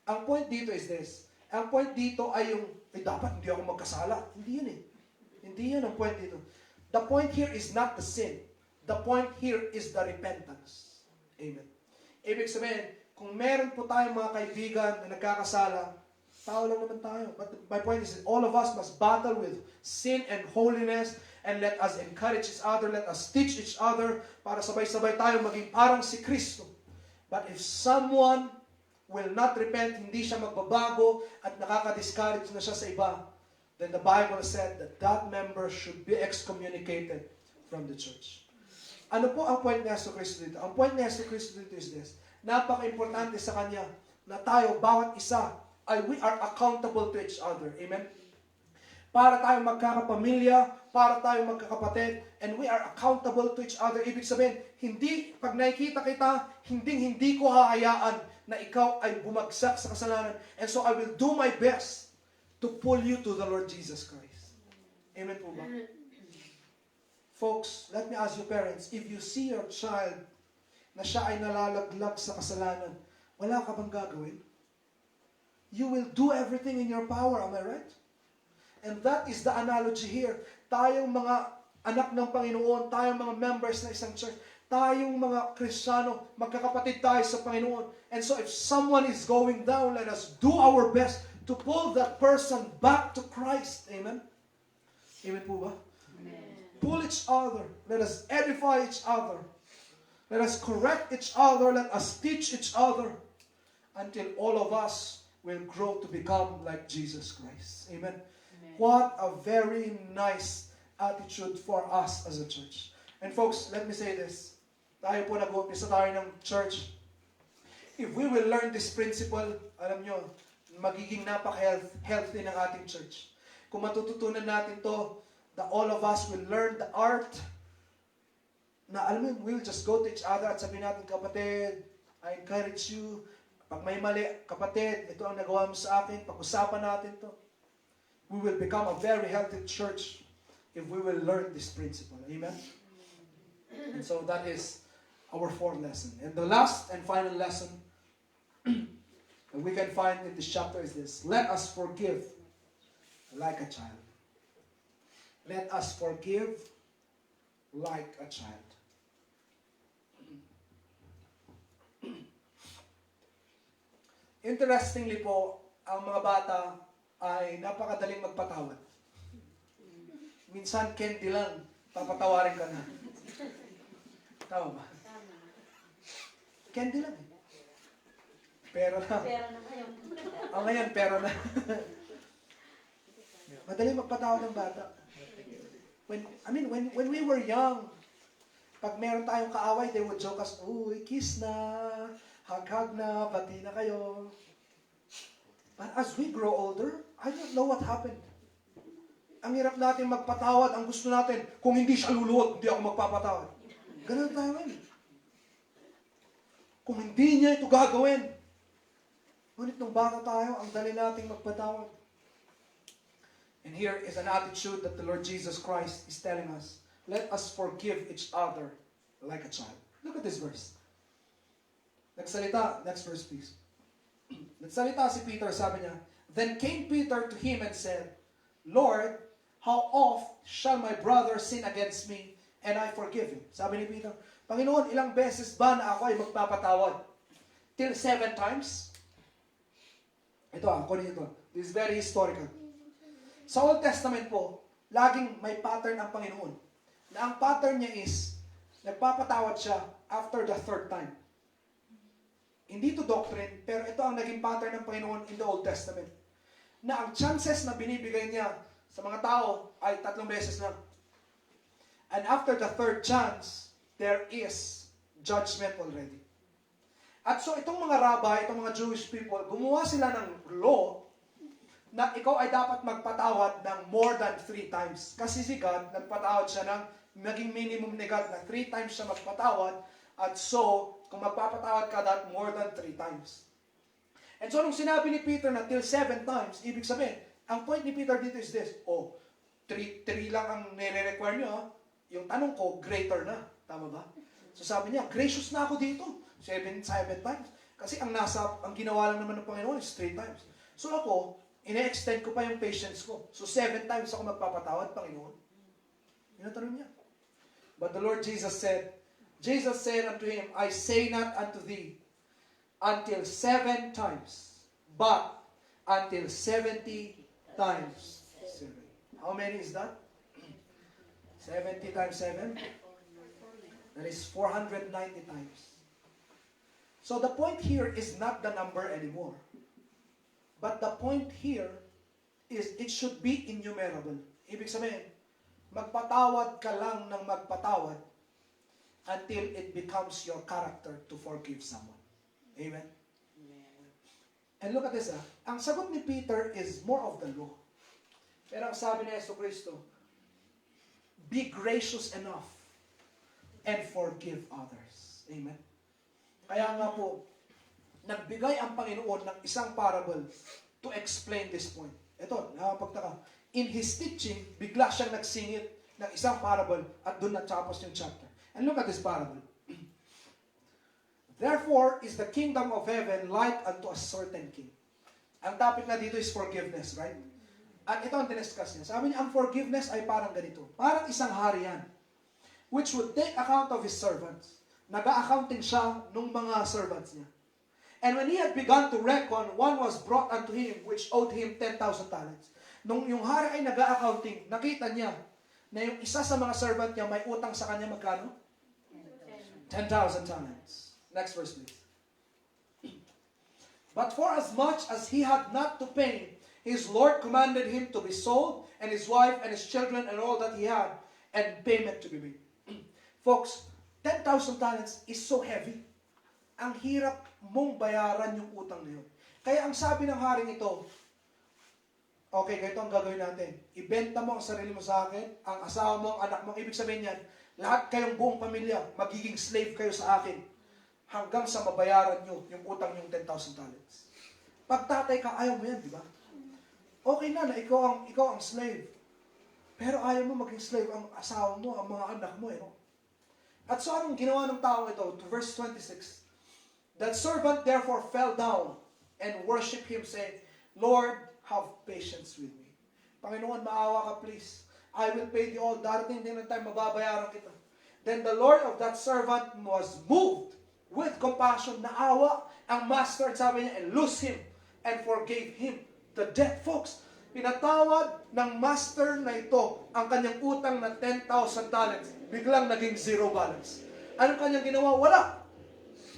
Ang point dito is this. Ang point dito ay yung, dapat hindi ako magkasala. Hindi yun eh. Hindi yun ang point dito. The point here is not the sin. The point here is the repentance. Amen. Ibig sabihin, kung meron po tayong mga kaibigan na nagkakasala, tao lang naman tayo. But my point is, all of us must battle with sin and holiness, and let us encourage each other, let us teach each other, para sabay-sabay tayo maging parang si Kristo. But if someone will not repent, hindi siya magbabago, at nakaka-discourage na siya sa iba, then the Bible said that that member should be excommunicated from the church. Ano po ang point ni Yesu Cristo dito? Ang point ni Yesu Cristo dito is this. Napaka-importante sa Kanya na tayo, bawat isa, we are accountable to each other. Amen? Para tayo magkakapamilya, para tayo magkakapatid, and we are accountable to each other. Ibig sabihin, hindi, pag nakikita kita, hindi ko hahayaan na ikaw ay bumagsak sa kasalanan. And so I will do my best to pull you to the Lord Jesus Christ. Amen po ba? Folks, let me ask you parents, if you see your child na siya ay nalalaglag sa kasalanan, wala ka bang gagawin? You will do everything in your power, am I right? And that is the analogy here. Tayong mga anak ng Panginoon, tayong mga members na isang church, tayong mga Kristiyano, magkakapatid tayo sa Panginoon. And so if someone is going down, let us do our best to pull that person back to Christ. Amen? Amen po ba? Amen. Pull each other. Let us edify each other. Let us correct each other. Let us teach each other until all of us will grow to become like Jesus Christ. Amen? Amen. What a very nice attitude for us as a church. And folks, let me say this. Tayo po nag-uumpisa tayo ng church. If we will learn this principle, alam nyo, magiging napaka-healthy ng ating church. Kung matututunan natin to, that all of us will learn the art na, alam mo, we'll just go to each other at sabihin natin, kapatid, I encourage you, pag may mali, kapatid, ito ang nagawa mo sa akin, pag-usapan natin to. We will become a very healthy church if we will learn this principle. Amen? And so that is our fourth lesson. And the last and final lesson that we can find in this chapter is this. Let us forgive like a child. Let us forgive like a child. Interestingly po, ang mga bata ay napakadaling magpatawad. Minsan, candy lang, papatawarin ka na. Tama ba? Tama. Candy lang. Pera na. Pera na kayo. Ngayon, pera na. Madaling magpatawad ng bata. When we were young, pag meron tayong kaaway, they would joke us, uy, kiss na, hug-hug na, bati na kayo. But as we grow older, I don't know what happened. Ang hirap natin magpatawad, ang gusto natin, kung hindi siya luluhod, hindi ako magpapatawad. Ganun tayo ngayon. Kung hindi niya ito gagawin, ngunit nung bata tayo, ang dali nating magpatawad. And here is an attitude that the Lord Jesus Christ is telling us. Let us forgive each other like a child. Look at this verse. Nagsalita, next verse please. Nagsalita si Peter, sabi niya, Then came Peter to him and said, Lord, how oft shall my brother sin against me and I forgive him? Sabi ni Peter, Panginoon, ilang beses ba na ako ay magpapatawad? Till 7 times? Ito, kunin ito. This is very historical. Sa Old Testament po, laging may pattern ang Panginoon. Na ang pattern niya is, nagpapatawad siya after the 3rd time. Hindi to doctrine, pero ito ang naging pattern ng Panginoon in the Old Testament. Na ang chances na binibigay niya sa mga tao ay 3 beses lang. And after the 3rd chance, there is judgment already. At so itong mga rabbi, itong mga Jewish people, gumawa sila ng law na ikaw ay dapat magpatawad ng more than 3 times. Kasi si God, nagpatawad siya ng naging minimum ni God na 3 times siya magpatawad. At so, kung magpapatawad ka that more than 3 times. And so, nung sinabi ni Peter na till 7 times, ibig sabihin, ang point ni Peter dito is this, 3 lang ang nire-require nyo, ha? Yung tanong ko, greater na. Tama ba? So sabi niya, gracious na ako dito. 7 times. Kasi ang ginawa lang naman ng Panginoon is 3 times. So ako, ine-extend ko pa yung patience ko. So 7 times ako magpapatawad, Panginoon. Yun ang tanong niya. But the Lord Jesus said unto him, I say not unto thee, until 7 times, but until 70 times 7. How many is that? 70 times 7? That is 490 times. So the point here is not the number anymore. But the point here is it should be innumerable. Ibig sabihin, magpatawad ka lang ng magpatawad until it becomes your character to forgive someone. Amen? And look at this, ang sagot ni Peter is more of the law. Pero ang sabi ni Jesucristo, be gracious enough and forgive others. Amen? Kaya nga po, nagbigay ang Panginoon ng isang parable to explain this point. Ito, nakapagtaka. In his teaching, bigla siyang nagsingit ng isang parable at doon natapos yung chapter. And look at this parable. Therefore is the kingdom of heaven like unto a certain king. Ang topic na dito is forgiveness, right? At ito ang diniscuss niya. Sabi niya, ang forgiveness ay parang ganito. Parang isang hari yan, which would take account of his servants. Nag-accounting siya nung mga servants niya. And when he had begun to reckon, one was brought unto him, which owed him 10,000 talents. Nung yung hari ay nag-accounting, nakita niya na yung isa sa mga servant niya may utang sa kanya magkano? 10,000 talents. Next verse, please. But for as much as he had not to pay, his Lord commanded him to be sold, and his wife, and his children, and all that he had, and payment to be made. Folks, 10,000 talents is so heavy. Ang hirap mong bayaran yung utang na yun. Kaya ang sabi ng haring ito, okay, ganito ang gagawin natin. Ibenta mo ang sarili mo sa akin, ang asawa mo, ang anak mo. Ibig sabihin yan, lahat kayong buong pamilya, magiging slave kayo sa akin. Hanggang sa mabayaran nyo yung utang yung 10,000 talents. Pag tatay ka, ayaw mo yan, di ba? Okay na ikaw ang slave. Pero ayaw mo maging slave ang asawa mo, ang mga anak mo. At so anong ginawa ng tao ito? To verse 26. That servant therefore fell down and worshiped him, saying, Lord, have patience with me. Panginoon, maawa ka please. I will pay thee all. Darating din ng time, mababayaran kita. Then the Lord of that servant was moved with compassion, naawa ang master, sabi niya, and loose him and forgave him the debt. Folks, pinatawad ng master na ito ang kanyang utang na 10,000 talents. Biglang naging zero balance. Anong kanyang ginawa? Wala.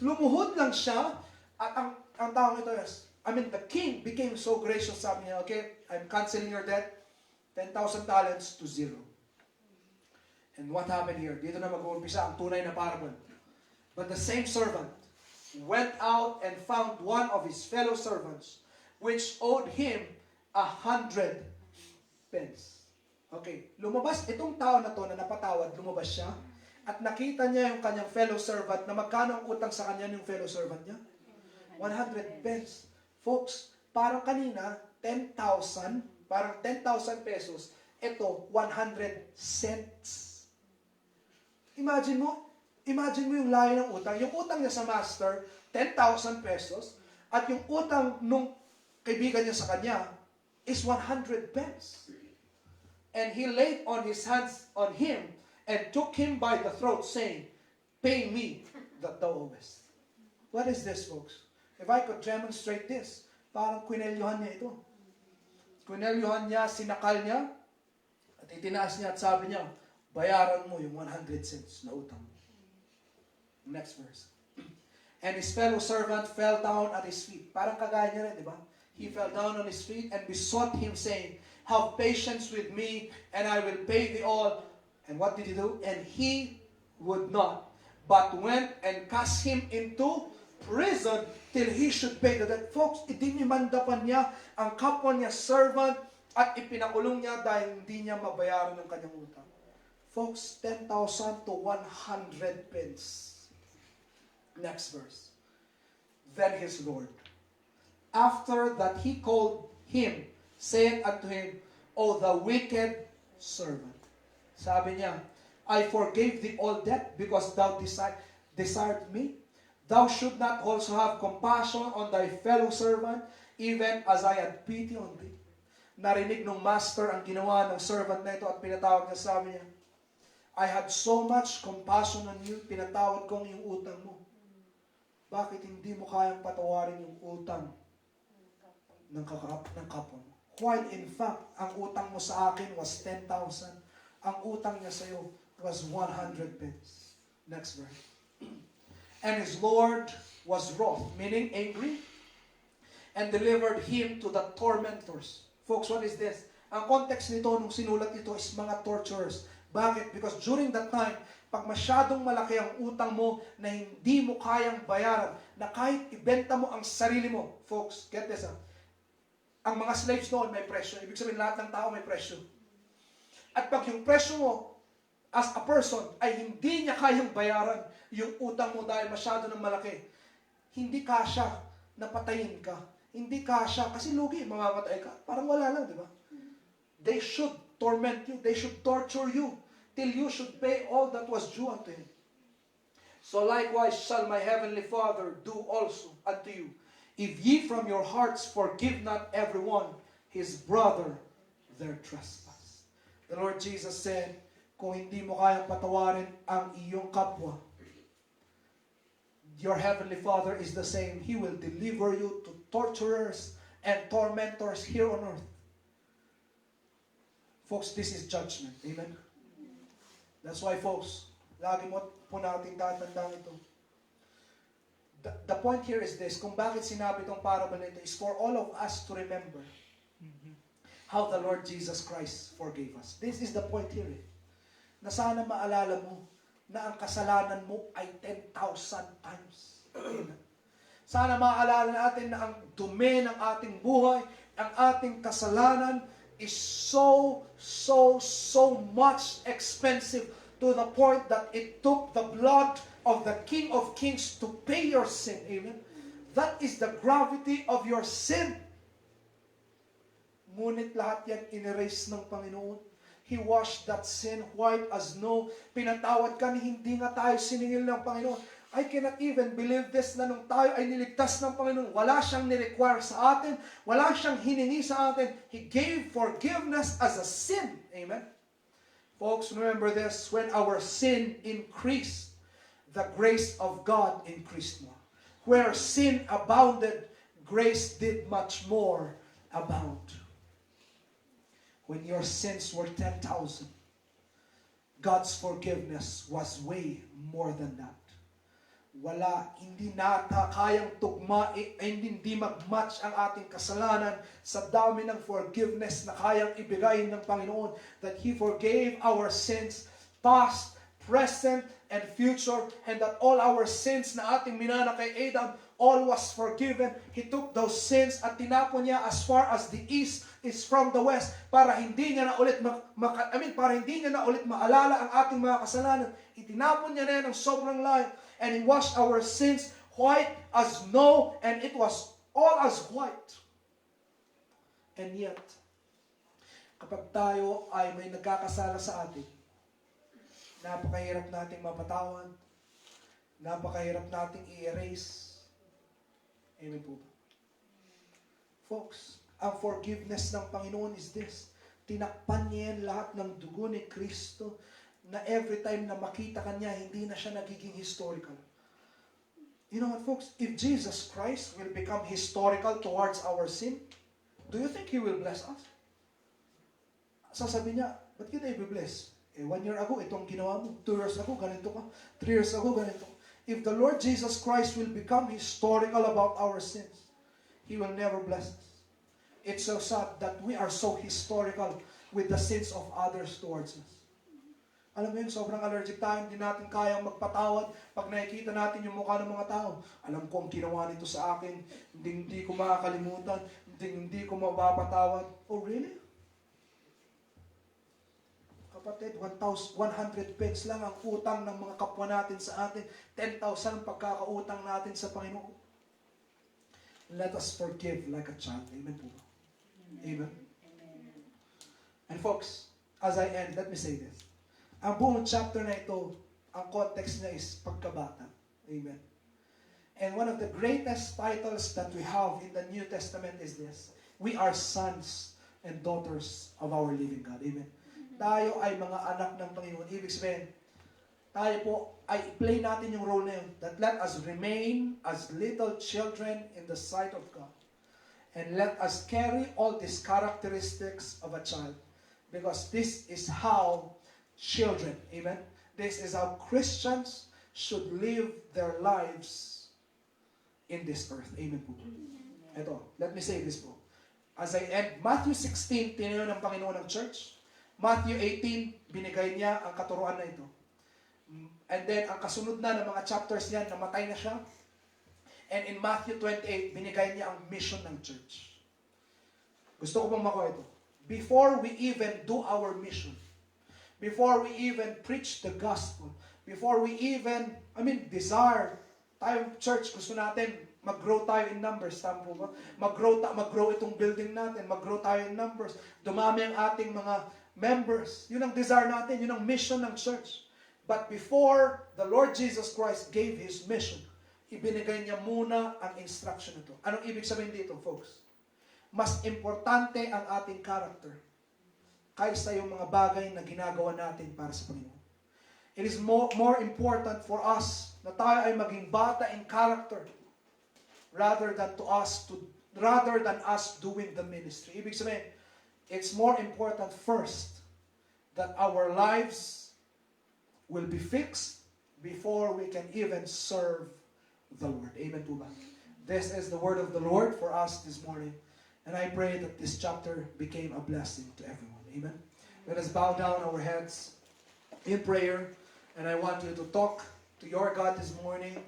Lumuhod lang siya at ang taong ito, the king became so gracious, sabi niya, okay, I'm canceling your debt, 10,000 talents to zero. And what happened here? Dito na mag-uumpisa ang tunay na parable. But the same servant went out and found one of his fellow servants, which owed him 100 pence. Okay, lumabas itong tao na to na napatawad, lumabas siya, at nakita niya yung kanyang fellow servant na magkano ang utang sa kanya yung fellow servant niya? 100 pence. Folks, parang kanina, 10,000, parang 10,000 pesos, ito, 100 cents. Imagine mo yung layo ng utang. Yung utang niya sa master, 10,000 pesos, at yung utang nung kaibigan niya sa kanya is 100 pence. And he laid on his hands on him and took him by the throat, saying, pay me that thou owest. What is this, folks? If I could demonstrate this, parang kwinelyuhan niya ito. Kwinelyuhan niya, sinakal niya, at itinaas niya at sabi niya, bayaran mo yung 100 cents na utang. Next verse. And his fellow servant fell down at his feet. Parang kagaya niya rin, di ba? He fell down on his feet and besought him, saying, have patience with me, and I will pay thee all. And what did he do? And he would not, but went and cast him into prison till he should pay the debt. Folks, idinimandapan niya ang kapwa niya servant at ipinakulong niya dahil hindi niya mabayaran ng kanyang utang. Folks, 10,000 to 100 pence. Next verse. Then his Lord, after that he called him, said unto him, O the wicked servant. Sabi niya, I forgave thee all debt because thou desired me. Thou should not also have compassion on thy fellow servant, even as I had pity on thee. Narinig ng master ang ginawa ng servant na ito at pinatawag niya, sabi niya, I had so much compassion on you, pinatawad kong yung utang mo. Bakit hindi mo kayang patawarin yung utang ng kapwa mo? While in fact, ang utang mo sa akin was 10,000. Ang utang niya sa iyo was 100 pence. Next verse. And his Lord was wroth, meaning angry, and delivered him to the tormentors. Folks, what is this? Ang context nito nung sinulat ito is mga torturers. Bakit? Because during that time, pag masyadong malaki ang utang mo na hindi mo kayang bayaran, na kahit ibenta mo ang sarili mo, folks, get this ang mga slaves noon may presyo. Ibig sabihin lahat ng tao may presyo. At pag yung presyo mo, as a person, ay hindi niya kayang bayaran yung utang mo dahil masyado ng malaki, hindi kasya napatayin ka. Hindi kasya, kasi lugi, mamamatay ka. Parang wala lang, di ba? They should torment you. They should torture you till you should pay all that was due unto him. So likewise shall my heavenly Father do also unto you, if ye from your hearts forgive not everyone his brother their trespass. The Lord Jesus said, kung hindi mo kayang patawarin ang iyong kapwa, your heavenly Father is the same. He will deliver you to torturers and tormentors here on earth. Folks, this is judgment. Amen? That's why, folks, lagi mo po natin tatandaan ito. The point here is this, kung bakit sinabi itong parable nito is for all of us to remember how the Lord Jesus Christ forgave us. This is the point here. Na sana maalala mo na ang kasalanan mo ay 10,000 times. Amen. Sana maalala natin na ang dumi ng ating buhay, ang ating kasalanan is so much expensive to the point that it took the blood of the King of Kings to pay your sin. Amen. That is the gravity of your sin. Ngunit lahat yan in-erase ng Panginoon. He washed that sin white as snow. Pinatawad ka ni hindi nga tayo siningil ng Panginoon. I cannot even believe this na nung tayo ay niligtas ng Panginoon, wala siyang ni-require sa atin, wala siyang hiningi sa atin. He gave forgiveness as a sin. Amen? Folks, remember this, when our sin increased, the grace of God increased more. Where sin abounded, grace did much more abound. When your sins were 10,000, God's forgiveness was way more than that. Wala, hindi nata kayang tugma, hindi mag-match ang ating kasalanan sa dami ng forgiveness na kayang ibigay ng Panginoon, that He forgave our sins, past, present, and future, and that all our sins na ating minana kay Adam, all was forgiven. He took those sins at tinapon niya as far as the east is from the west, para hindi niya na ulit para hindi niya na ulit maalala ang ating mga kasalanan. Itinapon niya na yan ng sobrang layo, and He washed our sins white as snow, and it was all as white. And yet, kapag tayo ay may nagkakasala sa atin, napakahirap nating mapatawad, napakahirap nating i-erase. Amen po ba? Folks, ang forgiveness ng Panginoon is this. Tinakpan niya yan lahat ng dugo ni Kristo, na every time na makita ka niya, hindi na siya nagiging historical. You know what, folks? If Jesus Christ will become historical towards our sin, do you think He will bless us? Sasabihin niya, ba't kita i-bless? 1 year ago, itong ginawa mo. 2 years ago, ganito ka. 3 years ago, ganito. If the Lord Jesus Christ will become historical about our sins, He will never bless us. It's so sad that we are so historical with the sins of others towards us. Alam mo yun, sobrang allergic tayo, hindi natin kayang magpatawad pag nakikita natin yung mukha ng mga tao. Alam ko ang ginawa nito sa akin, hindi ko makakalimutan, hindi ko mapapatawad. Oh, really? Kapatid, 100 pesos lang ang utang ng mga kapwa natin sa atin. 10,000 ang pagkakautang natin sa Panginoon. Let us forgive like a child. Amen po. Amen. And folks, as I end, let me say this. Ang buong chapter na ito, ang context niya is pagkabata. Amen. And one of the greatest titles that we have in the New Testament is this. We are sons and daughters of our living God. Amen. Tayo ay mga anak ng Panginoon. Ibig sabihin, tayo po ay play natin yung role na yun, that let us remain as little children in the sight of God. And let us carry all these characteristics of a child. Because this is how children, amen? This is how Christians should live their lives in this earth. Amen po. Ito, let me say this po. As I end, Matthew 16, tinayo ng Panginoon ng church. Matthew 18, binigay niya ang katuruan na ito. And then, ang kasunod na ng mga chapters niyan, namatay na siya. And in Matthew 28, binigay niya ang mission ng church. Gusto ko pong makuha ito. Before we even do our mission, before we even preach the gospel, before we even, desire, tayo church, gusto natin Mag-grow tayo in numbers, tama po ba? Mag-grow itong building natin, mag-grow tayo in numbers. Dumami ang ating mga members. Yun ang desire natin, yun ang mission ng church. But before the Lord Jesus Christ gave His mission, ibinigay niya muna ang instruction nito. Anong ibig sabihin dito, folks? Mas importante ang ating character kaysa yung mga bagay na ginagawa natin para sa Panginoon. It is more important for us na tayo ay maging bata in character rather than us doing the ministry. Ibig sabihin, it's more important first that our lives will be fixed before we can even serve the Lord. Amen po ba? This is the word of the Lord for us this morning. And I pray that this chapter became a blessing to everyone. Amen. Let us bow down our heads in prayer. And I want you to talk to your God this morning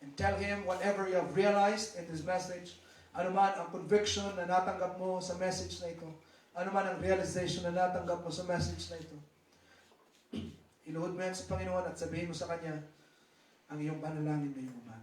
and tell Him whatever you have realized in this message. Ano man ang conviction na natanggap mo sa message na ito. Ano man ang realization na natanggap mo sa message na ito. Iluhod mo yan sa Panginoon at sabihin mo sa Kanya ang iyong panalangin ngayong umaga.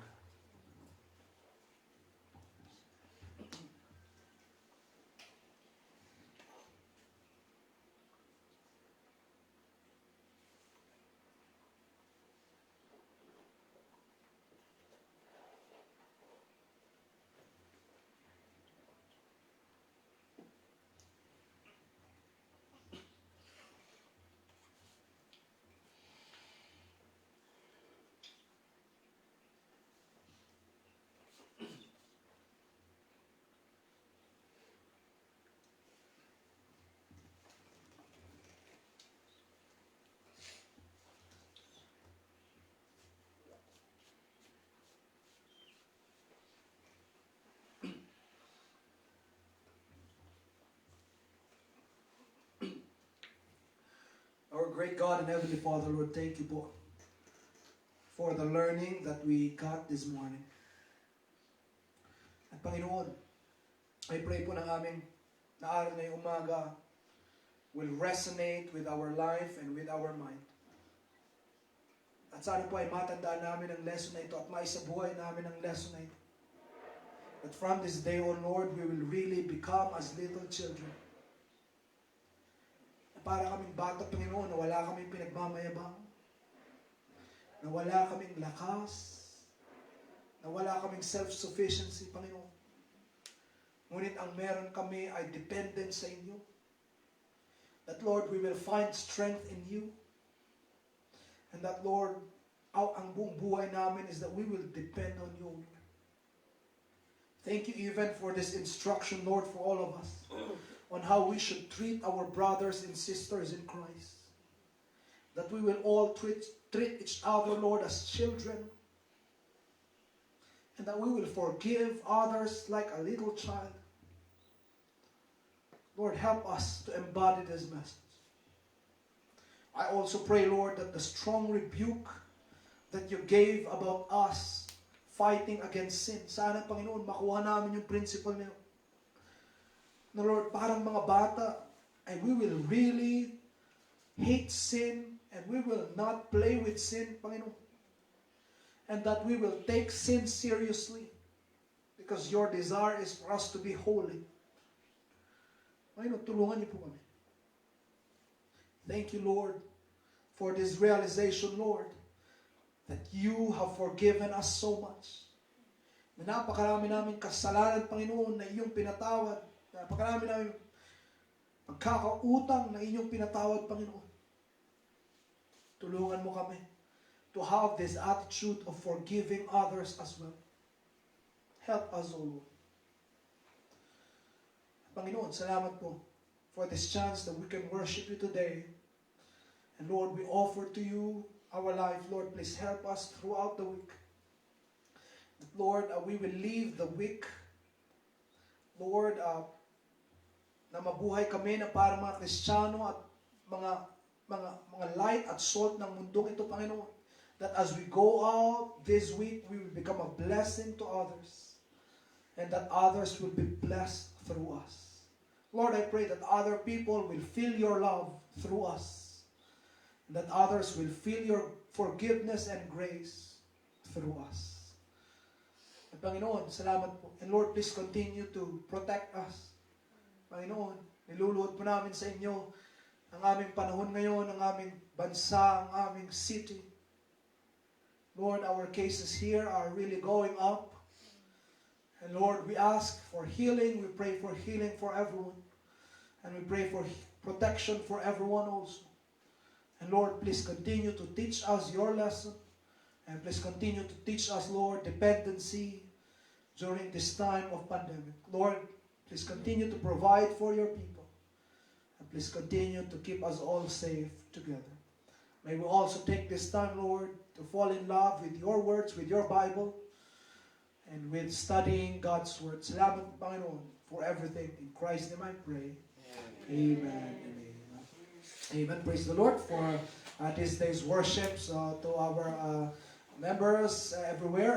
Our great God and Heavenly Father, Lord, thank you po for the learning that we got this morning. At Panginoon, I pray po ng aming naaral ngayong umaga will resonate with our life and with our mind. At sana po ay matandaan namin ang lesson na ito at maisabuhay namin ang lesson na ito. That from this day on, Lord, we will really become as little children. Para kaming bata, Panginoon, na wala kaming pinagmamayabang, na wala kaming lakas, na wala kaming self-sufficiency, Panginoon. Ngunit ang meron kami ay dependent sa inyo. That, Lord, we will find strength in you. And that, Lord, ang buong buhay namin is that we will depend on you. Thank you even for this instruction, Lord, for all of us. On how we should treat our brothers and sisters in Christ. That we will all treat each other, Lord, as children. And that we will forgive others like a little child. Lord, help us to embody this message. I also pray, Lord, that the strong rebuke that you gave about us fighting against sin, sana, Panginoon, makuha namin yung principle na yun. Na Lord, parang mga bata, and we will really hate sin, and we will not play with sin, Panginoon. And that we will take sin seriously, because your desire is for us to be holy. Panginoon, tulungan niyo po kami. Thank you, Lord, for this realization, Lord, that you have forgiven us so much. Na napakarami namin kasalanan, Panginoon, na iyong pinatawad. Napakarami namin pagkakautang na inyong pinatawad, Panginoon. Tulungan mo kami to have this attitude of forgiving others as well. Help us, O Lord. Panginoon, salamat po for this chance that we can worship you today. And Lord, we offer to you our life. Lord, please help us throughout the week. Lord, we will leave the week, Lord, na mabuhay kami na para mga Kristiyano at mga light at salt ng mundong ito, Panginoon. That as we go out this week, we will become a blessing to others. And that others will be blessed through us. Lord, I pray that other people will feel your love through us. And that others will feel your forgiveness and grace through us. At Panginoon, salamat po. And Lord, please continue to protect us. Panginoon, niluluhod po namin sa inyo ang aming panahon ngayon, ang aming bansa, ang aming city. Lord, our cases here are really going up. And Lord, we ask for healing. We pray for healing for everyone. And we pray for protection for everyone also. And Lord, please continue to teach us your lesson. And please continue to teach us, Lord, dependency during this time of pandemic. Lord, please continue to provide for your people. And please continue to keep us all safe together. May we also take this time, Lord, to fall in love with your words, with your Bible, and with studying God's word. Salamat, Panginoon, for everything. In Christ's name I pray. Amen. Amen. Amen. Praise the Lord for this day's worship to our members everywhere.